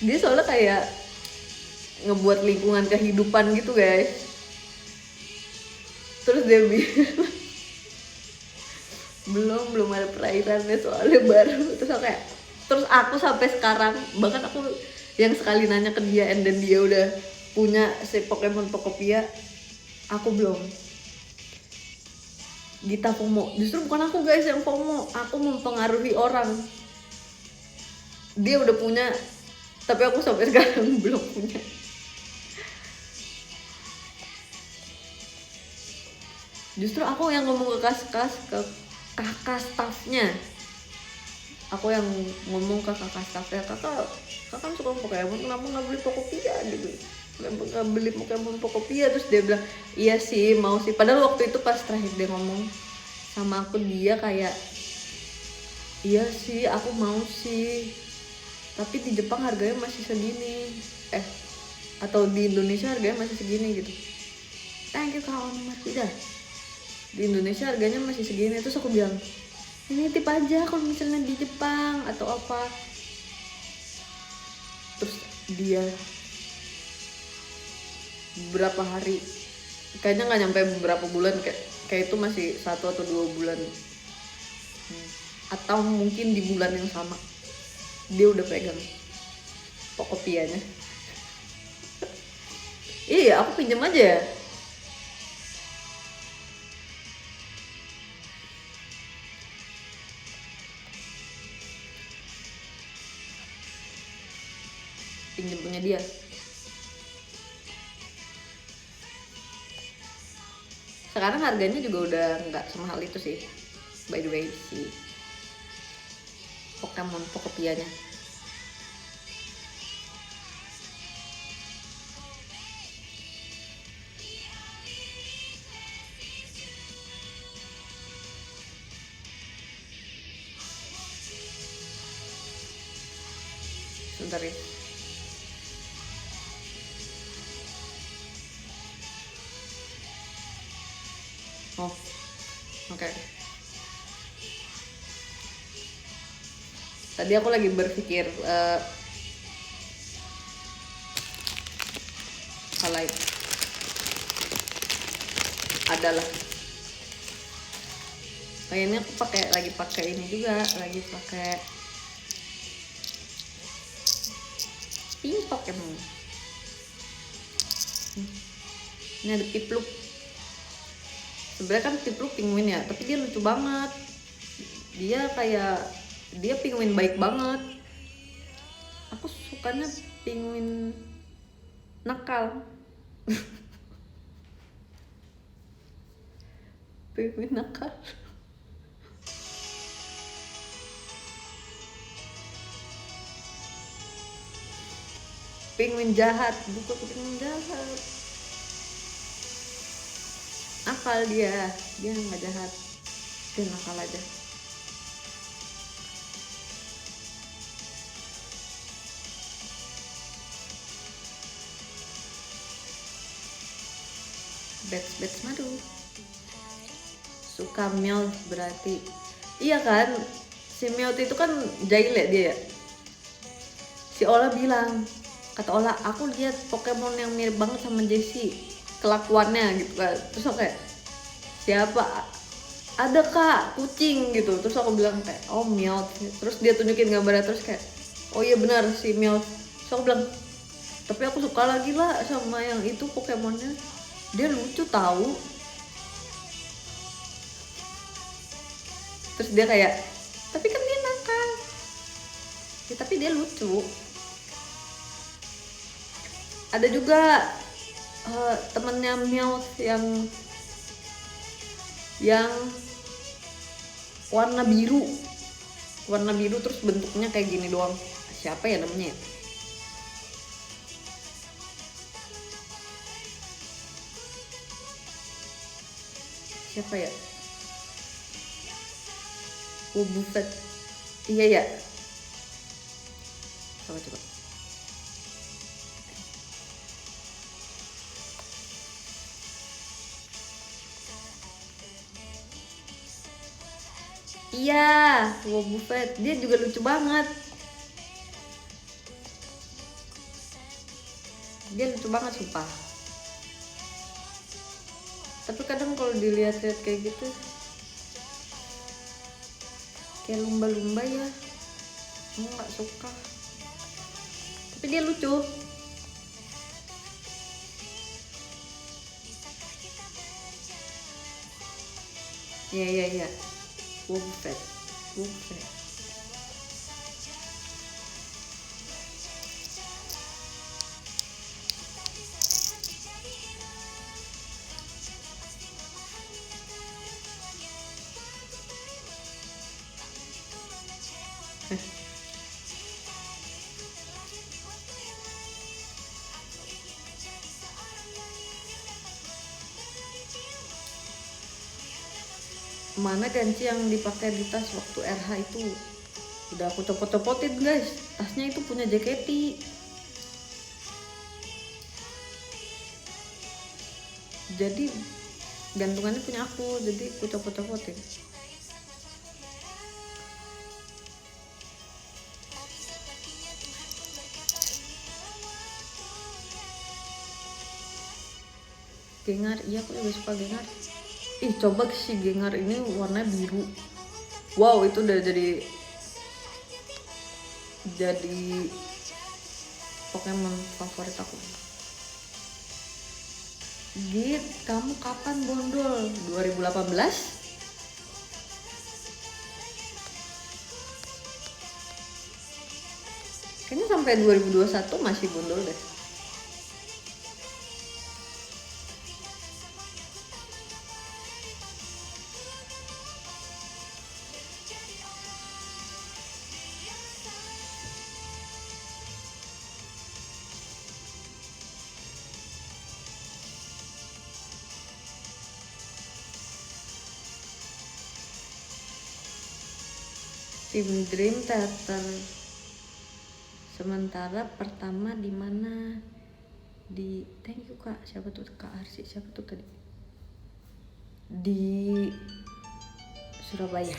Dia soalnya kayak ngebuat lingkungan kehidupan gitu guys. Terus dia bilang belum ada perairannya soalnya baru. Terus aku sampai sekarang, bahkan aku yang sekali nanya ke dia, and then dia udah punya si Pokemon Pokopia, aku belum. Gita FOMO. Justru bukan aku guys yang FOMO, aku mempengaruhi orang. Dia udah punya, tapi aku sampai sekarang belum punya. Justru aku yang ngomong ke kakak staffnya. Aku yang ngomong ke kakak staffnya, kakak suka Pokemon, kenapa nggak beli Pokopia gitu? Nggak beli Pokemon Pokopia. Terus dia bilang, iya sih mau sih. Padahal waktu itu pas terakhir dia ngomong sama aku, dia kayak, iya sih aku mau sih, tapi di Jepang harganya masih segini, atau di Indonesia harganya masih segini gitu. Thank you kawan Mas Ida. Di Indonesia harganya masih segini. Terus aku bilang, ini tip aja kalau misalnya di Jepang atau apa. Terus dia beberapa hari, kayaknya nggak nyampe beberapa bulan, kayak itu masih 1 atau 2 bulan, atau mungkin di bulan yang sama, dia udah pegang Pokopianya. Iya, aku pinjam aja. Pinjam punya dia. Sekarang harganya juga udah nggak semahal itu sih, by the way, si Pokemon Pokopianya. Sebentar ya. Oh, oke. Tadi aku lagi berpikir kalau adalah kayaknya aku lagi pakai ini juga, lagi pakai pink Pokemon. Ini ada Piplup. Sebenarnya kan Piplup penguin ya, tapi dia lucu banget. Dia penguin baik banget. Aku sukanya penguin nakal. Penguin nakal. Penguin jahat, bukan penguin jahat. Nakal dia nggak jahat, dia nakal aja. Bets madu. Suka Meowth berarti. Iya kan? Si Meowth itu kan jahil ya dia ya. Si Ola bilang, kata Ola, aku lihat Pokemon yang mirip banget sama Jessie kelakuannya gitu kan. Terus aku kayak, siapa? Ada kak, kucing gitu. Terus aku bilang kayak, oh Meowth. Terus dia tunjukin gambarnya, terus kayak, oh iya benar si Meowth. Terus aku bilang, tapi aku suka lagi lah sama yang itu Pokemonnya. Dia lucu tahu. Terus dia kayak, tapi kan dia nakal ya, tapi dia lucu. Ada juga temennya Meowth yang warna biru terus bentuknya kayak gini doang. Siapa ya namanya ya? Siapa ya? Buffet. Iya ya. Coba. Iya, Buffet. Dia juga lucu banget. Dia lucu banget sumpah. Tapi kadang kalau dilihat-lihat kayak gitu, kayak lumba-lumba ya, aku nggak suka. Tapi dia lucu. Iya. Buffet. Mana ganci yang dipakai di tas waktu RH itu? Udah aku copot-copotin guys. Tasnya itu punya JKT. Jadi gantungannya punya aku, jadi aku copot-copotin. Gengar, iya aku juga suka Gengar. Ih coba si Gengar ini warna biru. Wow, itu udah jadi Pokemon favorit aku. Git, kamu kapan bondol? 2018? Kayaknya sampai 2021 masih bondol deh. Tim Dream Theater sementara pertama di mana? Di thank you kak, siapa tuh kak Arsi, siapa tuh tadi? Di Surabaya.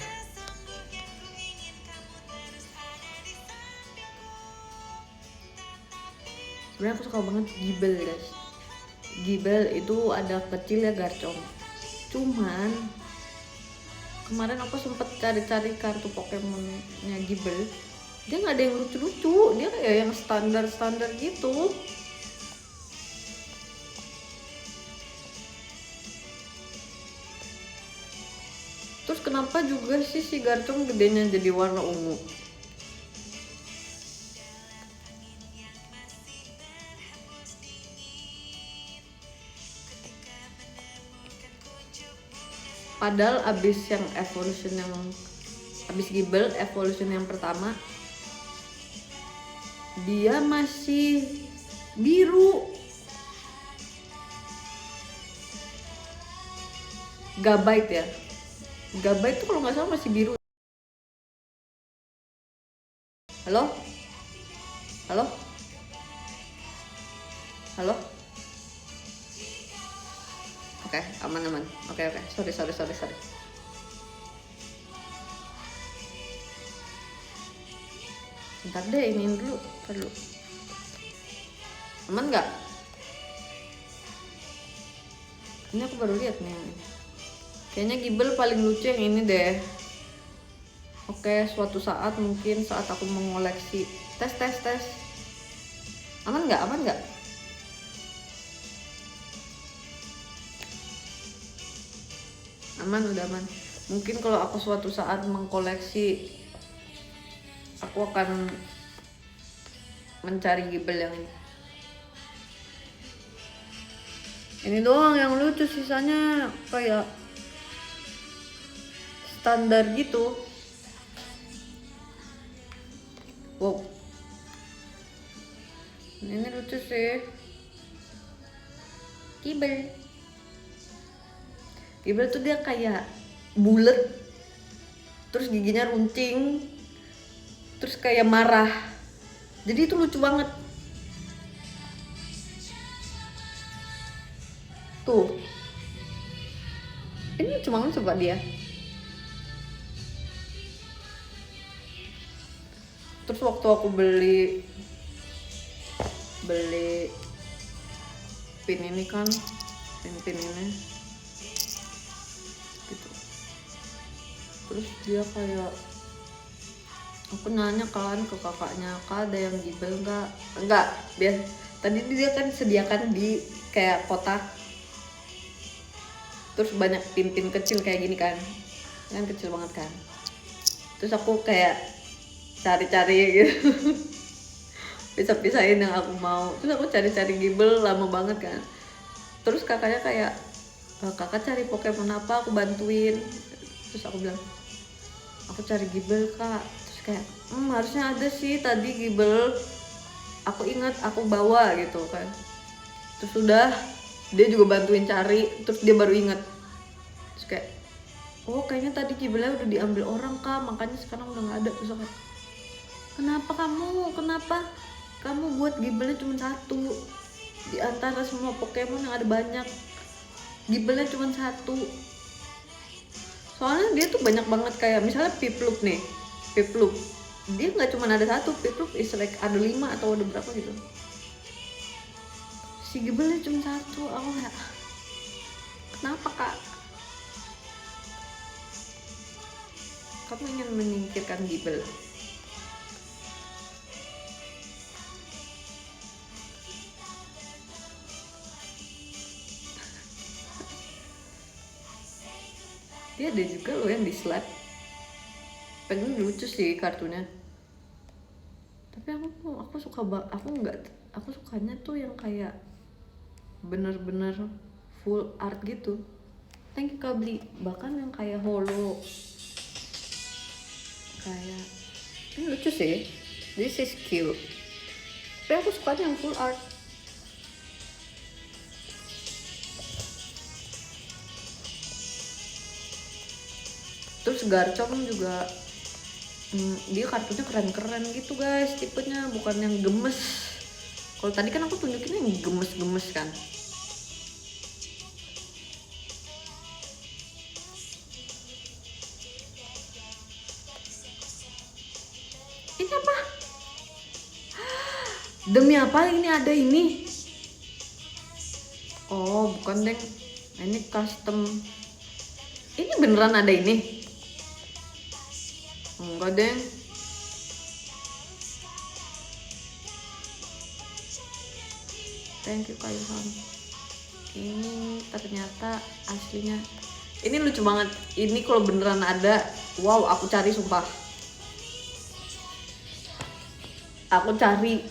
Sebenarnya aku suka banget Gible guys. Gible itu ada kecil ya Garchomp. Cuman kemarin aku sempet cari-cari kartu Pokemonnya Gible, dia nggak ada yang lucu-lucu, dia kayak yang standar gitu. Terus kenapa juga sih si Garchomp gedenya jadi warna ungu? Padahal abis Gible evolution yang pertama dia masih biru. Gabite ya. Gabite tuh kalau nggak salah masih biru. Halo? Halo? Halo? Oke, aman. Oke. Sorry. Bentar deh, ini dulu. Aman nggak? Ini aku baru lihat nih. Kayaknya Gible paling lucu yang ini deh. Oke, suatu saat mungkin saat aku mengoleksi. Tes. Aman nggak? Udah aman. Mungkin kalau aku suatu saat mengkoleksi, aku akan mencari Gible yang ini. Ini doang yang lucu, sisanya kayak standar gitu. Wow, ini lucu sih. Gible tuh dia kayak bulet, terus giginya runcing, terus kayak marah. Jadi itu lucu banget. Tuh, ini lucu banget coba dia. Terus waktu aku beli pin ini kan, pin ini gitu. Terus dia kayak, aku nanya kan ke kakaknya, Kak ada yang Gible enggak biar tadi dia kan sediakan di kayak kotak, terus banyak pin kecil kayak gini kan kecil banget kan. Terus aku kayak cari-cari gitu pisah-pisahin yang aku mau. Terus aku cari-cari Gible lama banget kan. Terus kakaknya kayak, kakak cari Pokemon apa, aku bantuin. Terus aku bilang, aku cari Gible kak. Terus kayak, harusnya ada sih tadi Gible, aku ingat aku bawa gitu kan. Terus udah dia juga bantuin cari, terus dia baru ingat. Terus kayak, oh kayaknya tadi Gible-nya udah diambil orang kak, makanya sekarang udah nggak ada. Terus kayak, kenapa kamu buat Gible-nya cuma satu di antara semua Pokemon yang ada banyak? Gible-nya cuma satu. Soalnya dia tuh banyak banget, kayak misalnya Piplup, dia nggak cuma ada satu. Piplup is like ada 5 atau ada berapa gitu. Si Gible-nya cuma satu. Aku kayak, kenapa kak? Kamu ingin menyingkirkan Gible? Dia ada juga loh yang di slap. Pengen lucu sih kartunya. Tapi aku sukanya tuh yang kayak bener-bener full art gitu. Thank you Kak beli. Bahkan yang kayak holo, kayak ini lucu sih. This is cute. Tapi aku sukanya yang full art. Terus Garchomp juga, dia kartunya keren-keren gitu guys, tipenya bukan yang gemes. Kalau tadi kan aku tunjukin yang gemes-gemes kan. Ini apa? Demi apa ini ada ini? Oh bukan deng, ini custom. Ini beneran ada ini? Enggak deng. Thank you Kak Ilham. Ini ternyata aslinya. Ini lucu banget. Ini kalau beneran ada, wow, aku cari sumpah. Aku cari.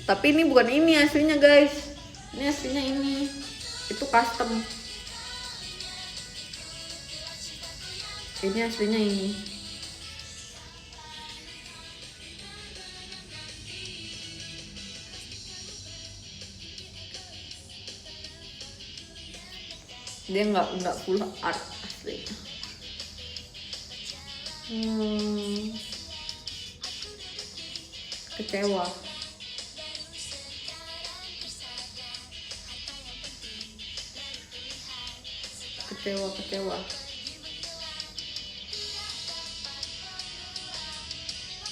Tapi ini bukan ini aslinya guys. Ini aslinya ini. Itu custom. Ini aslinya ini. Dia nggak full art aslinya. Kecewa.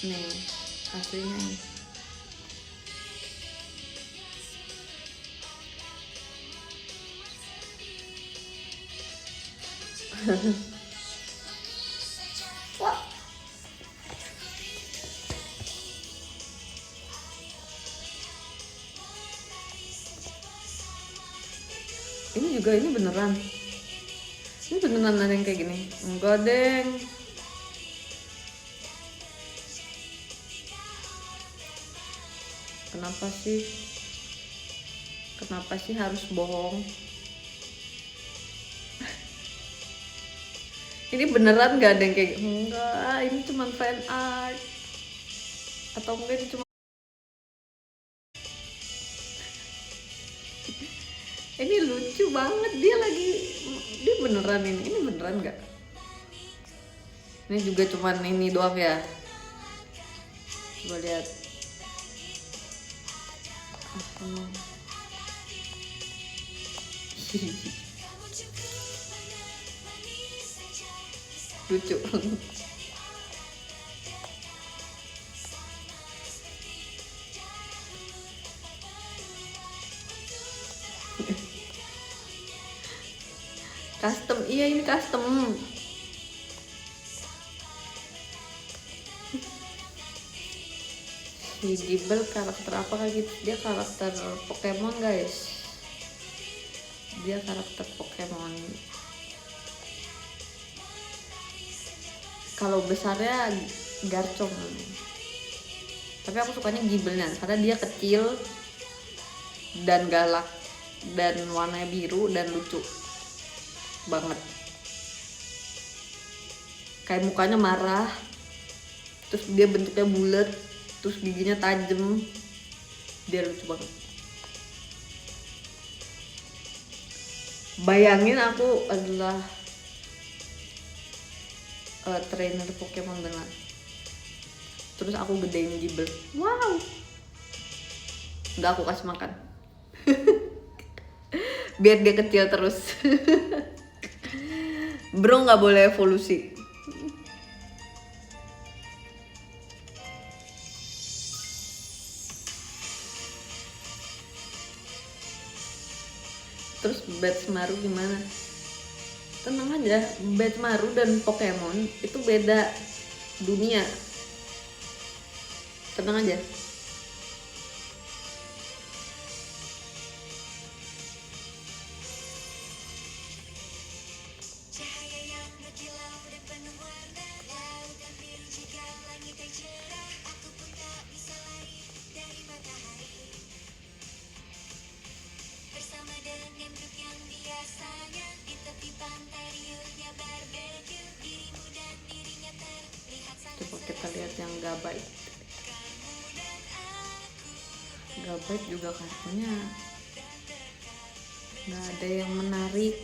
Nih aslinya nih. Wah. Ini juga ini beneran ada yang kayak gini? Enggak deng. Kenapa sih harus bohong? Ini beneran gak ada yang kayak enggak, ini cuma fan art. Atau enggak ini cuma ini lucu banget, dia beneran ini beneran gak? Ini juga cuman ini doang ya. Coba lihat. Lucu. Custom, iya ini custom. Si Gible karakter apa kayak gitu? Dia karakter Pokemon guys. Dia karakter Pokemon. Kalau besarnya Garchomp. Tapi aku sukanya Gible-nya karena dia kecil dan galak dan warnanya biru dan lucu banget. Kayak mukanya marah, terus dia bentuknya bulat, terus giginya tajam. Dia lucu banget. Bayangin aku adalah trainer Pokemon beneran, terus aku gedein Gible. Wow. Nggak aku kasih makan. Biar dia kecil terus. Bro nggak boleh evolusi. Terus Betsmaru gimana? Tenang aja, Betsmaru dan Pokemon itu beda dunia. Tenang aja. Coba kita lihat yang Gabite. Gabite juga kartunya nggak ada yang menarik.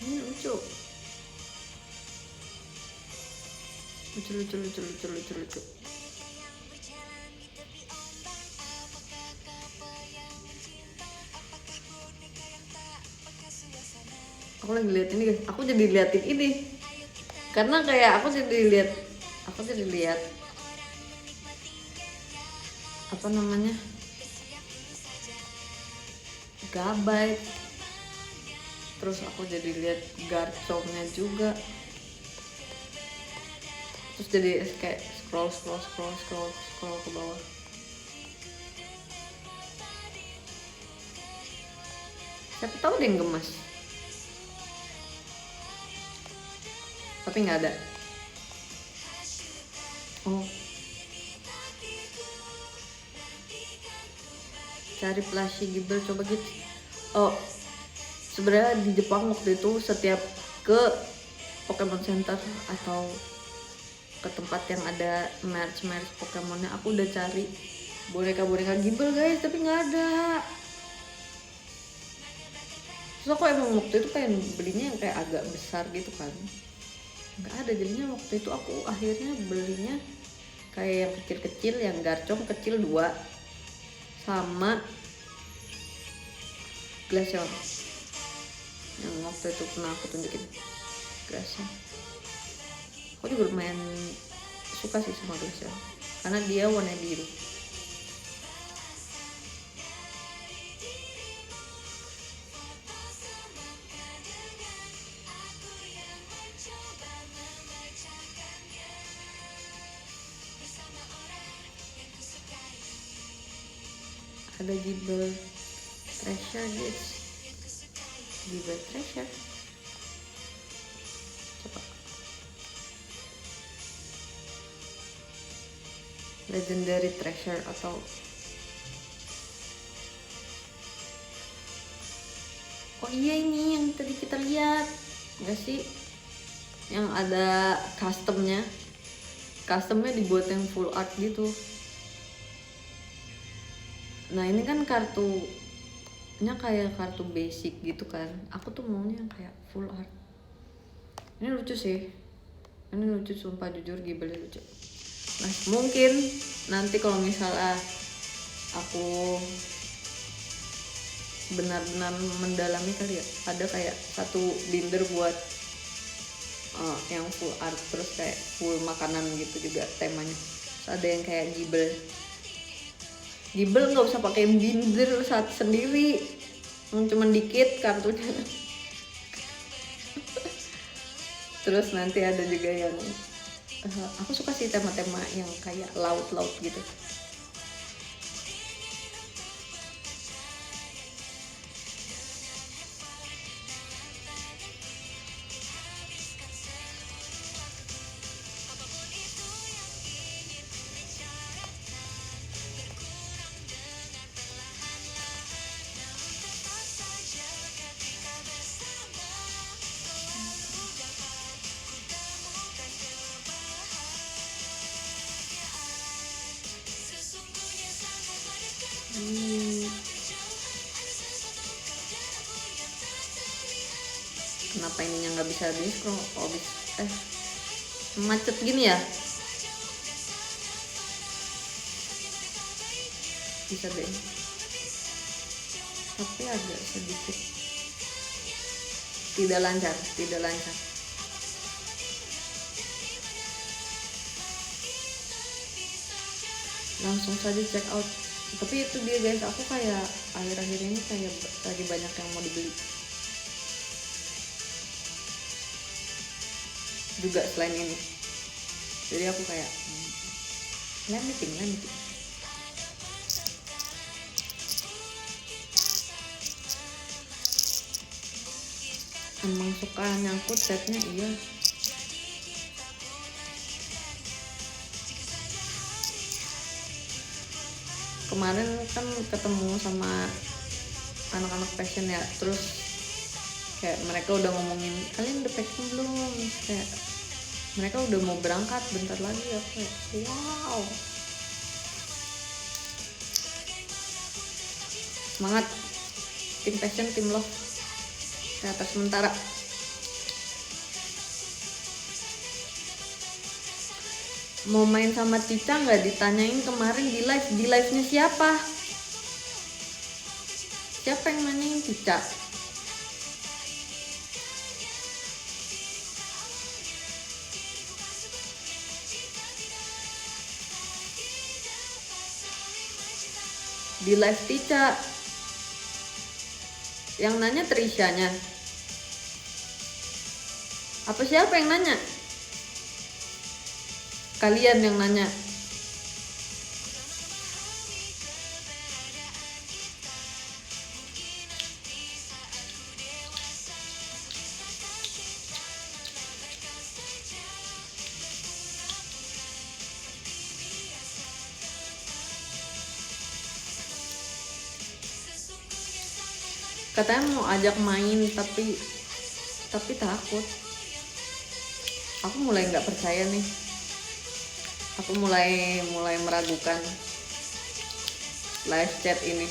Ini lucu. Lucu. aku lagi lihat ini guys, aku jadi liatin ini karena kayak aku jadi lihat apa namanya, Gabay, terus aku jadi lihat Garchomnya juga, terus jadi kayak scroll ke bawah. Siapa tahu ada yang gemas, tapi nggak ada. Oh, cari plushie Gible coba gitu. Oh, sebenarnya di Jepang waktu itu setiap ke Pokemon Center atau ke tempat yang ada merch Pokemonnya, aku udah cari boneka Gible guys, tapi nggak ada. Terus aku emang waktu itu pengen belinya yang kayak agak besar gitu kan, nggak ada. Jadinya waktu itu aku akhirnya belinya kayak yang kecil-kecil, yang Garchomp kecil 2 sama Glaceon yang waktu itu pernah aku tunjukin. Glaceon aku juga lumayan suka sih sama Glaceon karena dia warna biru. Ada Gible Treasure guys, Gible Treasure, coba Legendary Treasure atau oh iya ini yang tadi kita lihat nggak sih, yang ada customnya dibuat yang full art gitu. Nah ini kan kartunya kayak kartu basic gitu kan, aku tuh maunya yang kayak full art. Ini lucu sih, ini lucu sumpah, jujur Gible lucu. Nah mungkin nanti kalau misalnya aku benar-benar mendalami kali ya, ada kayak satu binder buat yang full art, terus kayak full makanan gitu juga temanya. Terus ada yang kayak Gible nggak usah pakai binder saat sendiri, cuman dikit kartunya. Terus nanti ada juga yang aku suka sih tema-tema yang kayak laut gitu. Kenapa ininya nggak bisa di scroll? Oh bisa, macet gini ya? Bisa deh, tapi agak sedikit tidak lancar. Langsung saja check out. Tapi itu dia guys, aku kayak akhir-akhir ini kayak lagi banyak yang mau dibeli juga selain ini. Jadi aku kayak limiting. Emang suka nyangkut setnya, iya. Kemarin kan ketemu sama anak-anak passion ya, terus kayak mereka udah ngomongin kalian udah packing belum, kayak mereka udah mau berangkat bentar lagi ya. Kayak wow, semangat tim passion, tim love, sehat sementara. Mau main sama Cica nggak, ditanyain kemarin di live-nya siapa yang nanyain Cica? di live Tica. Yang nanya Trishanya. Apa siapa yang nanya? Kalian yang nanya. Katanya mau ajak main tapi takut. Aku mulai nggak percaya nih. Aku mulai meragukan live chat ini.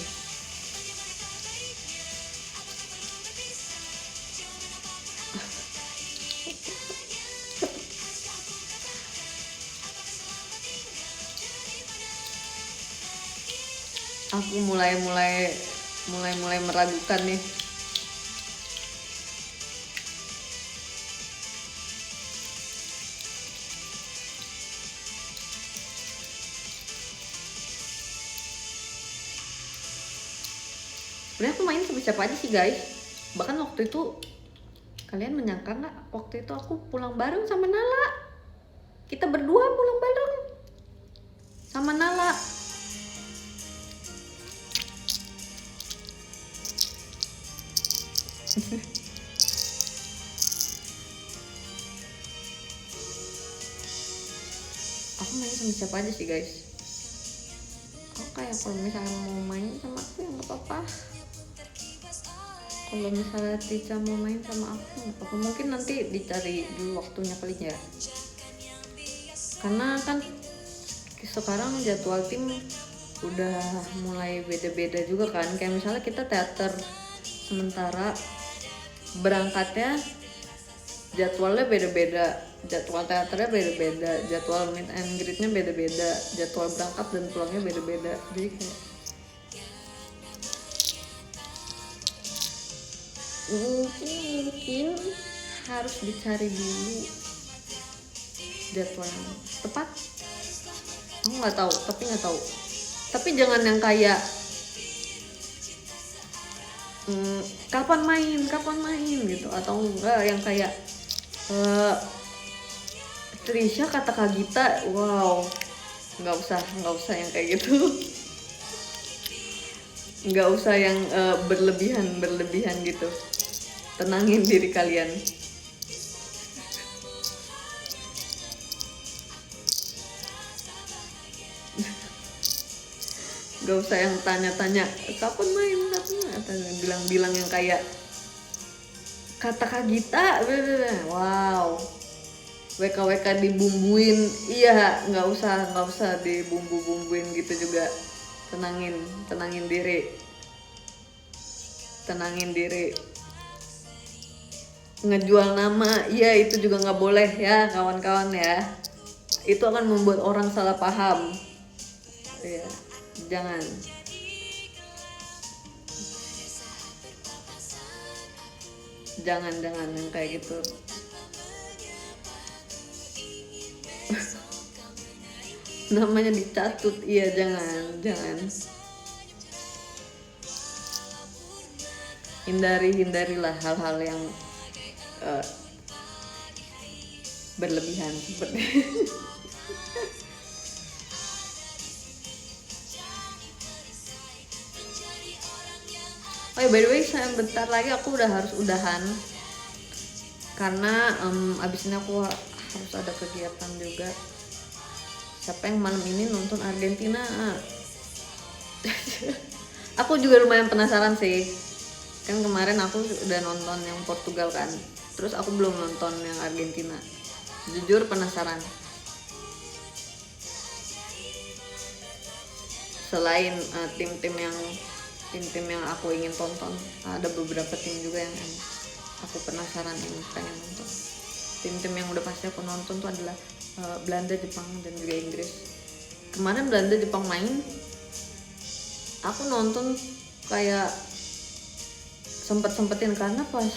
Aku mulai meragukan nih. Sebenarnya aku main sama siapa aja sih guys. Bahkan waktu itu kalian menyangka nggak, waktu itu aku pulang bareng sama Nala. Kita berdua pulang bareng sama Nala. Aku main sama siapa aja sih guys. Aku kayak kalau misalnya mau main sama aku ya nggak apa-apa. Kalau misalnya Tica mau main sama aku nggak apa-apa. Mungkin nanti dicari dulu waktunya kali ya. Karena kan sekarang jadwal tim udah mulai beda-beda juga kan. Kayak misalnya kita teater, sementara berangkatnya jadwalnya beda-beda, jadwal teaternya beda-beda, jadwal meet and greetnya beda-beda, jadwal berangkat dan pulangnya beda-beda. Jadi kayak mungkin harus dicari dulu jadwal yang tepat. Aku nggak tahu, tapi jangan yang kayak kapan main gitu, atau enggak yang kayak Trisha kata Kak Gita. Wow, nggak usah yang kayak gitu. Nggak usah yang berlebihan gitu. Tenangin diri kalian. Gak usah yang tanya-tanya kapan main, atau bilang yang kayak kata Kak Gita. Wow, WK dibumbuin. Iya, nggak usah dibumbuin gitu juga. Tenangin diri. Ngejual nama, iya itu juga nggak boleh ya kawan-kawan ya. Itu akan membuat orang salah paham. Iya, jangan yang kayak gitu. Namanya dicatut, iya jangan. Hindarilah hal-hal yang berlebihan seperti Oh ya, by the way, bentar lagi aku udah harus udahan karena abis ini aku harus ada kegiatan juga. Siapa yang malam ini nonton Argentina? Aku juga lumayan penasaran sih. Kan kemarin aku udah nonton yang Portugal kan. Terus aku belum nonton yang Argentina. Jujur penasaran. Selain tim-tim yang aku ingin tonton, ada beberapa tim juga yang aku penasaran, yang pengen nonton. Tim-tim yang udah pasti aku nonton tuh adalah Belanda, Jepang, dan juga Inggris. Kemarin Belanda Jepang main, aku nonton kayak sempet-sempetin karena pas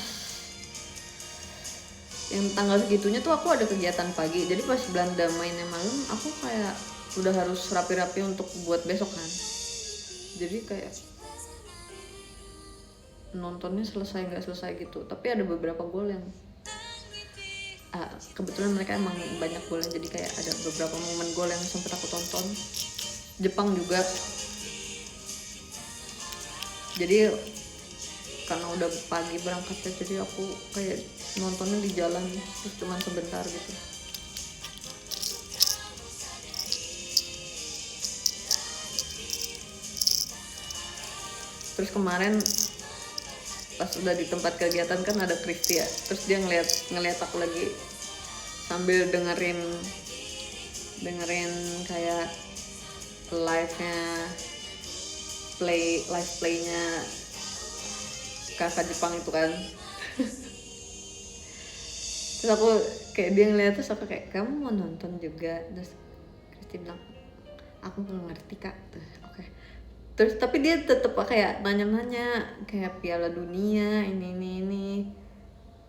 yang tanggal segitunya tuh aku ada kegiatan pagi. Jadi pas Belanda mainnya malam, aku kayak udah harus rapi-rapi untuk buat besok kan. jadi kayak nontonnya selesai nggak selesai gitu. Tapi ada beberapa gol yang kebetulan mereka emang banyak golnya, jadi kayak ada beberapa momen gol yang sempat aku tonton. Jepang juga, jadi karena udah pagi berangkatnya, jadi aku kayak nontonnya di jalan terus cuman sebentar gitu. Terus kemarin pas udah di tempat kegiatan kan ada Kristi ya, terus dia ngeliat aku lagi sambil dengerin kayak live playnya kakak Jepang itu kan. Terus aku kayak dia ngeliat, terus aku kayak, kamu mau nonton juga? Terus Kristi bilang, aku nggak ngerti kak. Oke. Terus tapi dia tetep kayak nanya-nanya kayak Piala Dunia ini.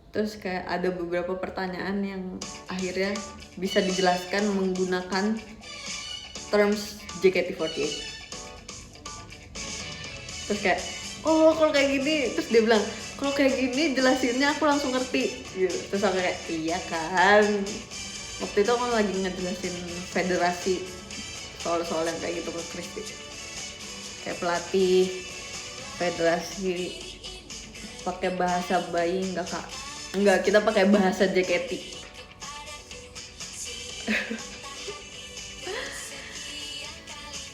Terus kayak ada beberapa pertanyaan yang akhirnya bisa dijelaskan menggunakan terms JKT48. Terus kayak, oh kalau kayak gini, terus dia bilang, kalau kayak gini jelasinnya aku langsung ngerti gitu. Terus aku kayak, iya kan, waktu itu aku lagi ngejelasin federasi soal-soal yang kayak gitu ke Kristi, kayak pelatih federasi pakai bahasa bayi enggak kak? Enggak, kita pakai bahasa JKT.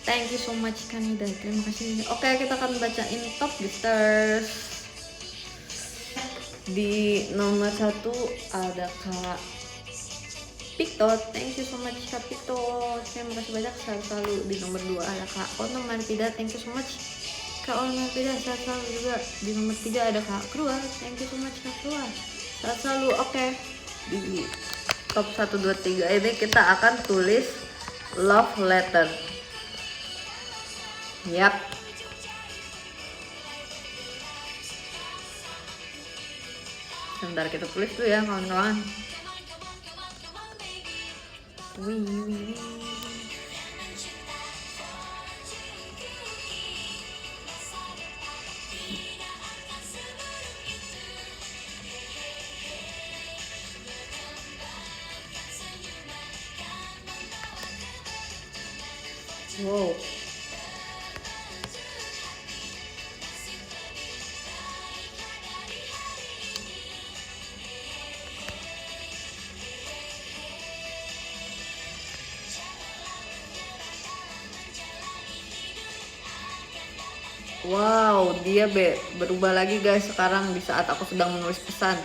Thank you so much Kanida, terima kasih. Oke, kita akan bacain top listers. Di nomor 1 ada Kak Picto, thank you so much Kak Picto, terima kasih banyak, sehat selalu. Di nomor 2 ada Kak Ono Marpida, thank you so much Kak Ono Marpida, sehat selalu juga. Di nomor 3 ada Kak Krua, thank you so much Kak Krua, sehat selalu. Oke, di top 1, 2, 3 ini kita akan tulis love letter. Yap. Sebentar kita tulis dulu ya kawan-kawan. Wow. Wow, dia berubah lagi guys sekarang di saat aku sedang menulis pesan.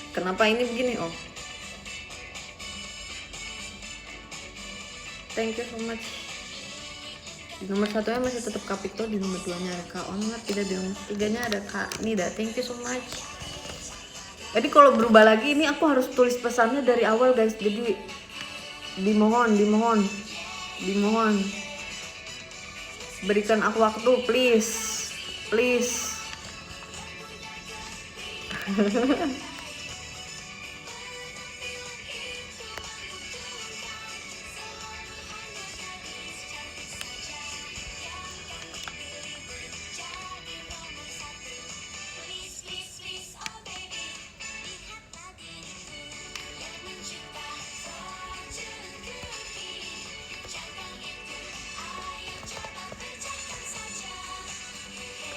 Kenapa ini begini? Oh, thank you so much. Di nomor 1-nya masih tetap Kak Picto, di nomor 2-nya ada Kak Onat, tidak, di nomor 3-nya ada Kak Nida. Thank you so much. Jadi kalau berubah lagi ini aku harus tulis pesannya dari awal guys. Jadi dimohon berikan aku waktu, please.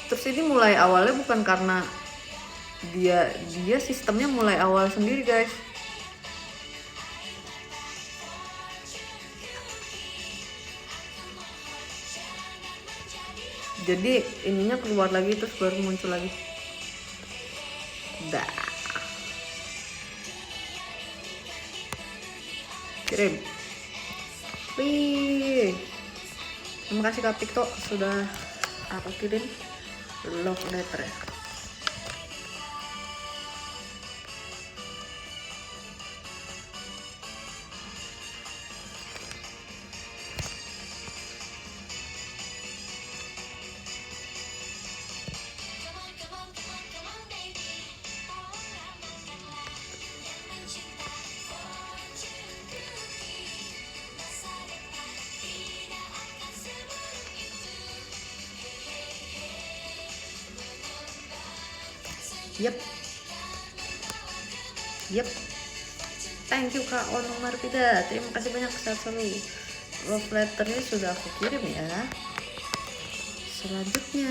Terus ini mulai awalnya bukan karena dia sistemnya mulai awal sendiri guys. Jadi ininya keluar lagi terus baru muncul lagi. Dah. Kirim. Wih. Terima kasih Kak Picto sudah aku kirim love letter ya. Yep. Yep. Thank you Kak Onung Marpida. Terima kasih banyak, sehat selalu. Love letternya sudah aku kirim ya. Selanjutnya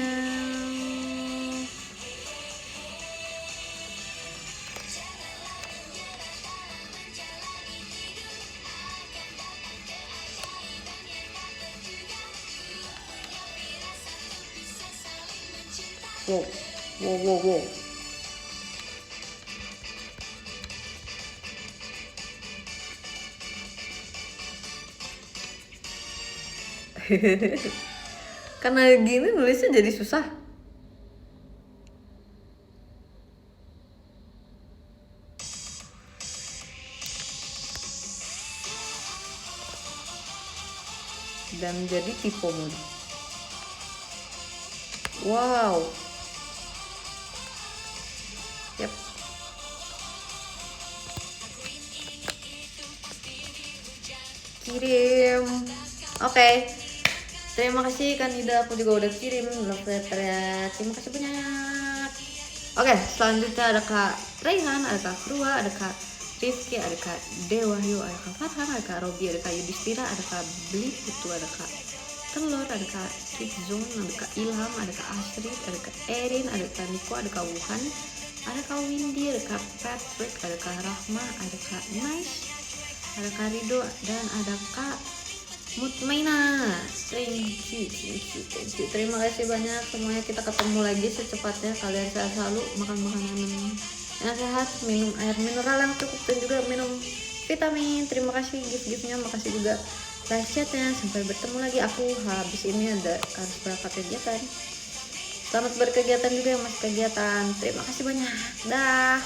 wow, wow, wow, wow. Karena gini nulisnya jadi susah. Dan jadi tipe mode. Wow. Yep. Kirim. Oke. Terima kasih Kanida, aku juga udah kirim love letter ya. Terima kasih banyak. Oke, selanjutnya ada Kak Raihan, ada Kak Krua, ada Kak Rifki, ada Kak Dewahyu, ada Kak Farhan, ada Kak Robi, ada Kak Yudhistira, ada Kak Beli Putu, ada Kak Telur, ada Kak Kidzon, ada Kak Ilham, ada Kak Astrid, ada Kak Erin, ada Kak Niko, ada Kak Wuhan, ada Kak Windy, ada Kak Patrick, ada Kak Rahma, ada Kak Nice, ada Kak Rido, dan ada Kak Mutmaina. Thank you. Terima kasih banyak semuanya. Kita ketemu lagi secepatnya. Kalian sehat selalu, makan makanan yang sehat, minum air mineral yang cukup, dan juga minum vitamin. Terima kasih gift-giftnya, makasih juga live chatnya. Sampai bertemu lagi. Aku habis ini harus berangkat kegiatan. Selamat berkegiatan juga yang masih kegiatan. Terima kasih banyak. Dah.